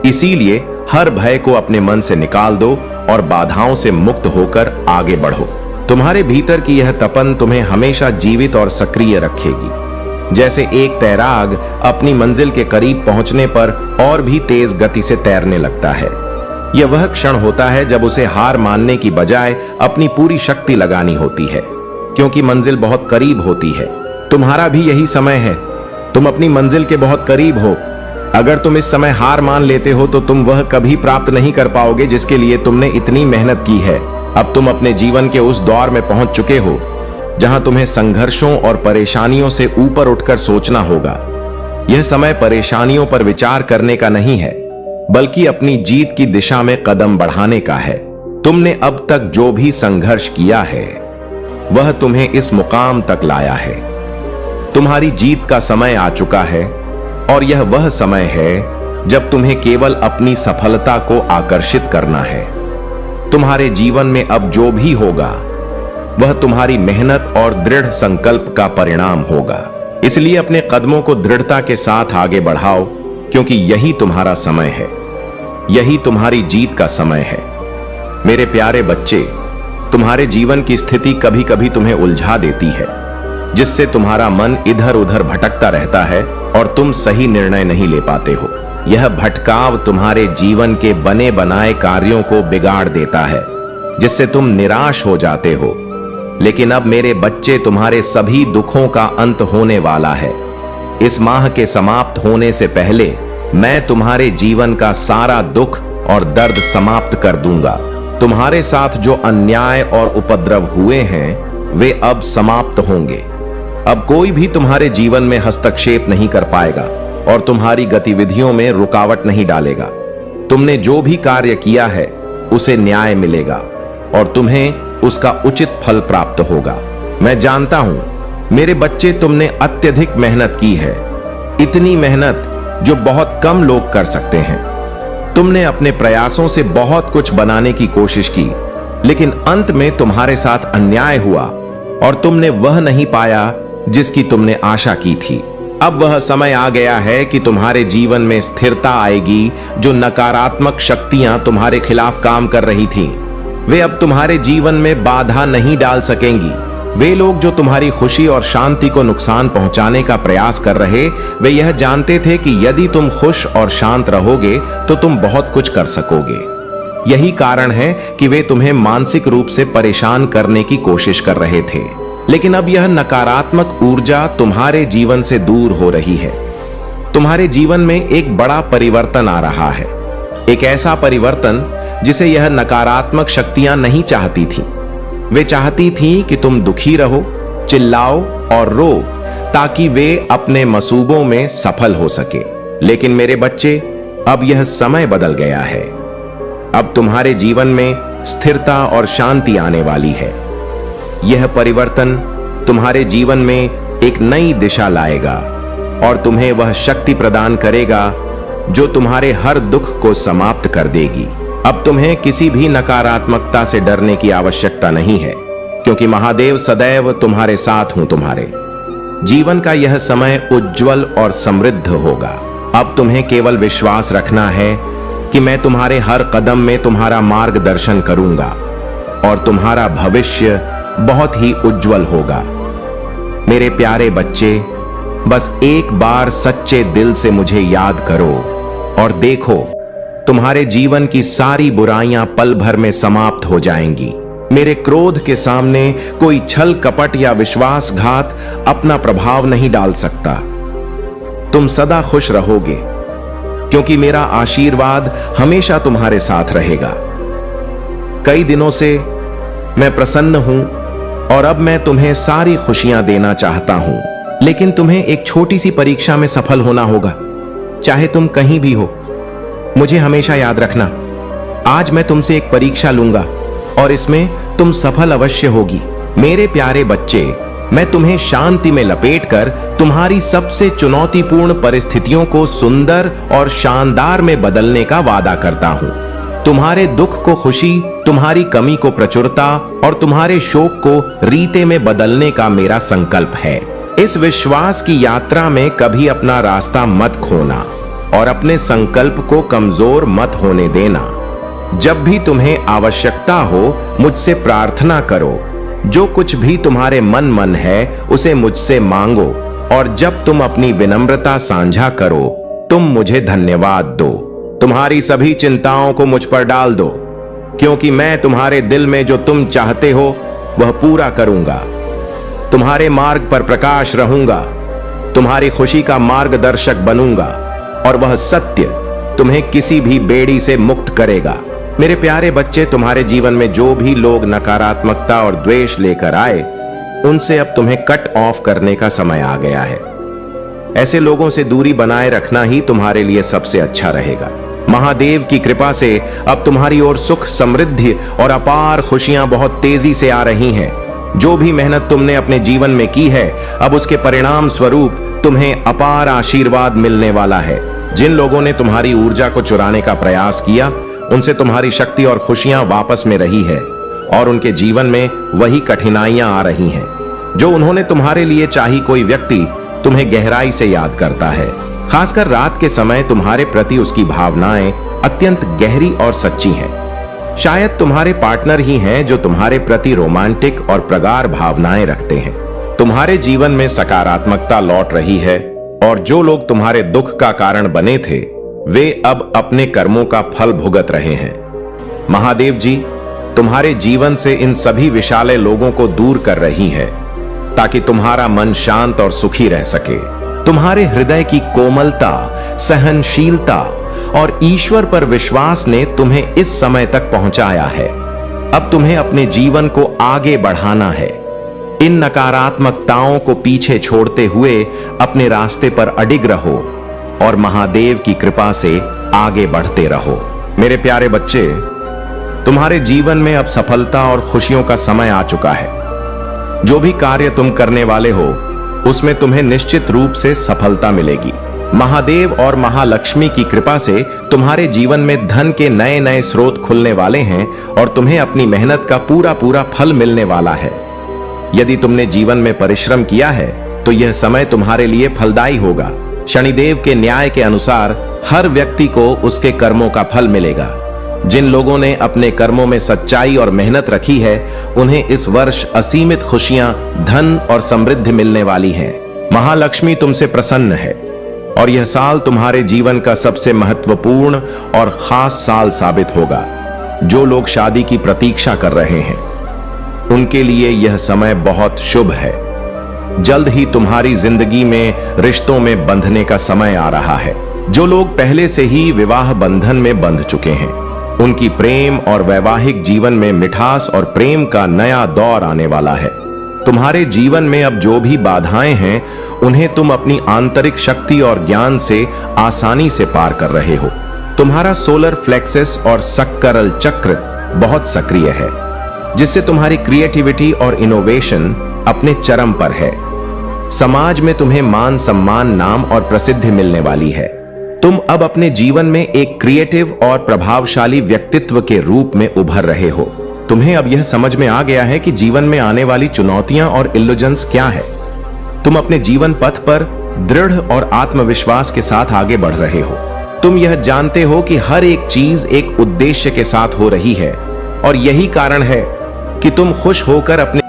इसीलिए हर भय को अपने मन से निकाल दो और बाधाओं से मुक्त होकर आगे बढ़ो। तुम्हारे भीतर की यह तपन तुम्हें हमेशा जीवित और सक्रिय रखेगी। जैसे एक तैराक अपनी मंजिल के करीब पहुंचने पर और भी तेज गति से तैरने लगता है। यह वह क्षण होता है जब उसे हार मानने की बजाय अपनी पूरी शक्ति लगानी होती है, क्योंकि मंजिल बहुत करीब होती है। तुम्हारा भी यही समय है। तुम अपनी मंजिल के बहुत करीब हो। अगर तुम इस समय हार मान लेते हो तो तुम वह कभी प्राप्त नहीं कर पाओगे जिसके लिए तुमने इतनी मेहनत की है। अब तुम अपने जीवन के उस दौर में पहुंच चुके हो जहां तुम्हें संघर्षों और परेशानियों से ऊपर उठकर सोचना होगा। यह समय परेशानियों पर विचार करने का नहीं है, बल्कि अपनी जीत की दिशा में कदम बढ़ाने का है। तुमने अब तक जो भी संघर्ष किया है वह तुम्हें इस मुकाम तक लाया है। तुम्हारी जीत का समय आ चुका है और यह वह समय है जब तुम्हें केवल अपनी सफलता को आकर्षित करना है। तुम्हारे जीवन में अब जो भी होगा वह तुम्हारी मेहनत और दृढ़ संकल्प का परिणाम होगा। इसलिए अपने कदमों को दृढ़ता के साथ आगे बढ़ाओ, क्योंकि यही तुम्हारा समय है, यही तुम्हारी जीत का समय है। मेरे प्यारे बच्चे, तुम्हारे जीवन की स्थिति कभी कभी तुम्हें उलझा देती है, जिससे तुम्हारा मन इधर उधर भटकता रहता है और तुम सही निर्णय नहीं ले पाते हो। यह भटकाव तुम्हारे जीवन के बने बनाए कार्यों को बिगाड़ देता है, जिससे तुम निराश हो जाते हो। लेकिन अब मेरे बच्चे, तुम्हारे सभी दुखों का अंत होने वाला है। इस माह के समाप्त होने से पहले मैं तुम्हारे जीवन का सारा दुख और दर्द समाप्त कर दूंगा। तुम्हारे साथ जो अन्याय और उपद्रव हुए हैं वे अब समाप्त होंगे। अब कोई भी तुम्हारे जीवन में हस्तक्षेप नहीं कर पाएगा और तुम्हारी गतिविधियों में रुकावट नहीं डालेगा। तुमने जो भी कार्य किया है उसे न्याय मिलेगा और तुम्हें उसका उचित फल प्राप्त होगा। मैं जानता हूं मेरे बच्चे, तुमने अत्यधिक मेहनत की है, इतनी मेहनत जो बहुत कम लोग कर सकते हैं। तुमने अपने प्रयासों से बहुत कुछ बनाने की कोशिश की, लेकिन अंत में तुम्हारे साथ अन्याय हुआ और तुमने वह नहीं पाया जिसकी तुमने आशा की थी। अब वह समय आ गया है कि तुम्हारे जीवन में स्थिरता आएगी। जो नकारात्मक शक्तियां तुम्हारे खिलाफ काम कर रही थीं, वे अब तुम्हारे जीवन में बाधा नहीं डाल सकेंगी। वे लोग जो तुम्हारी खुशी और शांति को नुकसान पहुंचाने का प्रयास कर रहे, वे यह जानते थे कि यदि तुम खुश और शांत रहोगे तो तुम बहुत कुछ कर सकोगे। यही कारण है कि वे तुम्हें मानसिक रूप से परेशान करने की कोशिश कर रहे थे। लेकिन अब यह नकारात्मक ऊर्जा तुम्हारे जीवन से दूर हो रही है। तुम्हारे जीवन में एक बड़ा परिवर्तन आ रहा है, एक ऐसा परिवर्तन जिसे यह नकारात्मक शक्तियां नहीं चाहती थीं। वे चाहती थीं कि तुम दुखी रहो, चिल्लाओ और रो, ताकि वे अपने मंसूबों में सफल हो सके। लेकिन मेरे बच्चे, अब यह समय बदल गया है। अब तुम्हारे जीवन में स्थिरता और शांति आने वाली है। यह परिवर्तन तुम्हारे जीवन में एक नई दिशा लाएगा और तुम्हें वह शक्ति प्रदान करेगा जो तुम्हारे हर दुख को समाप्त कर देगी। अब तुम्हें किसी भी नकारात्मकता से डरने की आवश्यकता नहीं है, क्योंकि महादेव सदैव तुम्हारे साथ हूं। तुम्हारे जीवन का यह समय उज्जवल और समृद्ध होगा। अब तुम्हें केवल विश्वास रखना है कि मैं तुम्हारे हर कदम में तुम्हारा मार्गदर्शन करूंगा और तुम्हारा भविष्य बहुत ही उज्जवल होगा। मेरे प्यारे बच्चे, बस एक बार सच्चे दिल से मुझे याद करो और देखो, तुम्हारे जीवन की सारी बुराइयां पल भर में समाप्त हो जाएंगी। मेरे क्रोध के सामने कोई छल कपट या विश्वासघात अपना प्रभाव नहीं डाल सकता। तुम सदा खुश रहोगे, क्योंकि मेरा आशीर्वाद हमेशा तुम्हारे साथ रहेगा। कई दिनों से मैं प्रसन्न हूं और अब मैं तुम्हें सारी खुशियां देना चाहता हूं। लेकिन तुम्हें एक छोटी सी परीक्षा में सफल होना होगा, चाहे तुम कहीं भी हो। मुझे हमेशा याद रखना, आज मैं तुमसे एक परीक्षा लूंगा और इसमें तुम सफल अवश्य होगी। मेरे प्यारे बच्चे, मैं तुम्हें शांति में लपेटकर तुम्हारी सबसे चुनौतीपूर्ण परिस्थितियों को सुंदर और शानदार में बदलने का वादा करता हूं। तुम्हारे दुख को खुशी, तुम्हारी कमी को प्रचुरता और तुम्हारे शोक को रीते में बदलने का मेरा संकल्प है। इस विश्वास की यात्रा में कभी अपना रास्ता मत खोना और अपने संकल्प को कमजोर मत होने देना। जब भी तुम्हें आवश्यकता हो, मुझसे प्रार्थना करो। जो कुछ भी तुम्हारे मन है, उसे मुझसे मांगो और जब तुम अपनी विनम्रता साझा करो, तुम मुझे धन्यवाद दो। तुम्हारी सभी चिंताओं को मुझ पर डाल दो, क्योंकि मैं तुम्हारे दिल में जो तुम चाहते हो वह पूरा करूंगा। तुम्हारे मार्ग पर प्रकाश रहूंगा, तुम्हारी खुशी का मार्गदर्शक बनूंगा और वह सत्य तुम्हें किसी भी बेड़ी से मुक्त करेगा। मेरे प्यारे बच्चे, तुम्हारे जीवन में जो भी लोग नकारात्मकता और द्वेष लेकर आए, उनसे अब तुम्हें कट ऑफ करने का समय आ गया है। ऐसे लोगों से दूरी बनाए रखना ही तुम्हारे लिए सबसे अच्छा रहेगा। महादेव की कृपा से अब तुम्हारी ओर सुख, समृद्धि और अपार खुशियां बहुत तेजी से आ रही हैं। जो भी मेहनत तुमने अपने जीवन में की है, अब उसके परिणाम स्वरूप तुम्हें अपार आशीर्वाद मिलने वाला है। जिन लोगों ने तुम्हारी ऊर्जा को चुराने का प्रयास किया, उनसे तुम्हारी शक्ति और खुशियां वापस में रही है और उनके जीवन में वही कठिनाइयां आ रही हैं जो उन्होंने तुम्हारे लिए चाही। कोई व्यक्ति तुम्हें गहराई से याद करता है, खासकर रात के समय तुम्हारे प्रति उसकी भावनाएं अत्यंत गहरी और सच्ची हैं। शायद तुम्हारे पार्टनर ही हैं जो तुम्हारे प्रति रोमांटिक और प्रगाढ़ भावनाएं रखते हैं। तुम्हारे जीवन में सकारात्मकता लौट रही है और जो लोग तुम्हारे दुख का कारण बने थे, वे अब अपने कर्मों का फल भुगत रहे हैं। महादेव जी तुम्हारे जीवन से इन सभी विशाले लोगों को दूर कर रही है, ताकि तुम्हारा मन शांत और सुखी रह सके। तुम्हारे हृदय की कोमलता, सहनशीलता और ईश्वर पर विश्वास ने तुम्हें इस समय तक पहुंचाया है। अब तुम्हें अपने जीवन को आगे बढ़ाना है। इन नकारात्मकताओं को पीछे छोड़ते हुए अपने रास्ते पर अडिग रहो और महादेव की कृपा से आगे बढ़ते रहो। मेरे प्यारे बच्चे, तुम्हारे जीवन में अब सफलता और खुशियों का समय आ चुका है। जो भी कार्य तुम करने वाले हो, उसमें तुम्हें निश्चित रूप से सफलता मिलेगी। महादेव और महालक्ष्मी की कृपा से तुम्हारे जीवन में धन के नए नए स्रोत खुलने वाले हैं और तुम्हें अपनी मेहनत का पूरा पूरा फल मिलने वाला है। यदि तुमने जीवन में परिश्रम किया है तो यह समय तुम्हारे लिए फलदायी होगा। शनिदेव के न्याय के अनुसार हर व्यक्ति को उसके कर्मों का फल मिलेगा। जिन लोगों ने अपने कर्मों में सच्चाई और मेहनत रखी है उन्हें इस वर्ष असीमित खुशियां, धन और समृद्धि मिलने वाली हैं। महालक्ष्मी तुमसे प्रसन्न है और यह साल तुम्हारे जीवन का सबसे महत्वपूर्ण और खास साल साबित होगा। जो लोग शादी की प्रतीक्षा कर रहे हैं उनके लिए यह समय बहुत शुभ है। जल्द ही तुम्हारी जिंदगी में रिश्तों में बंधने का समय आ रहा है। जो लोग पहले से ही विवाह बंधन में बंध चुके हैं उनकी प्रेम और वैवाहिक जीवन में मिठास और प्रेम का नया दौर आने वाला है। तुम्हारे जीवन में अब जो भी बाधाएं हैं उन्हें तुम अपनी आंतरिक शक्ति और ज्ञान से आसानी से पार कर रहे हो। तुम्हारा सोलर फ्लेक्सस और सक्करल चक्र बहुत सक्रिय है जिससे तुम्हारी क्रिएटिविटी और इनोवेशन अपने चरम पर है। समाज में तुम्हें मान सम्मान, नाम और प्रसिद्धि मिलने वाली है। तुम अब अपने जीवन में एक क्रिएटिव और प्रभावशाली व्यक्तित्व के रूप में उभर रहे हो। तुम्हें अब यह समझ में आ गया है कि जीवन में आने वाली चुनौतियां और इल्यूजन्स क्या है। तुम अपने जीवन पथ पर दृढ़ और आत्मविश्वास के साथ आगे बढ़ रहे हो। तुम यह जानते हो कि हर एक चीज एक उद्देश्य के साथ हो रही है और यही कारण है कि तुम खुश होकर अपने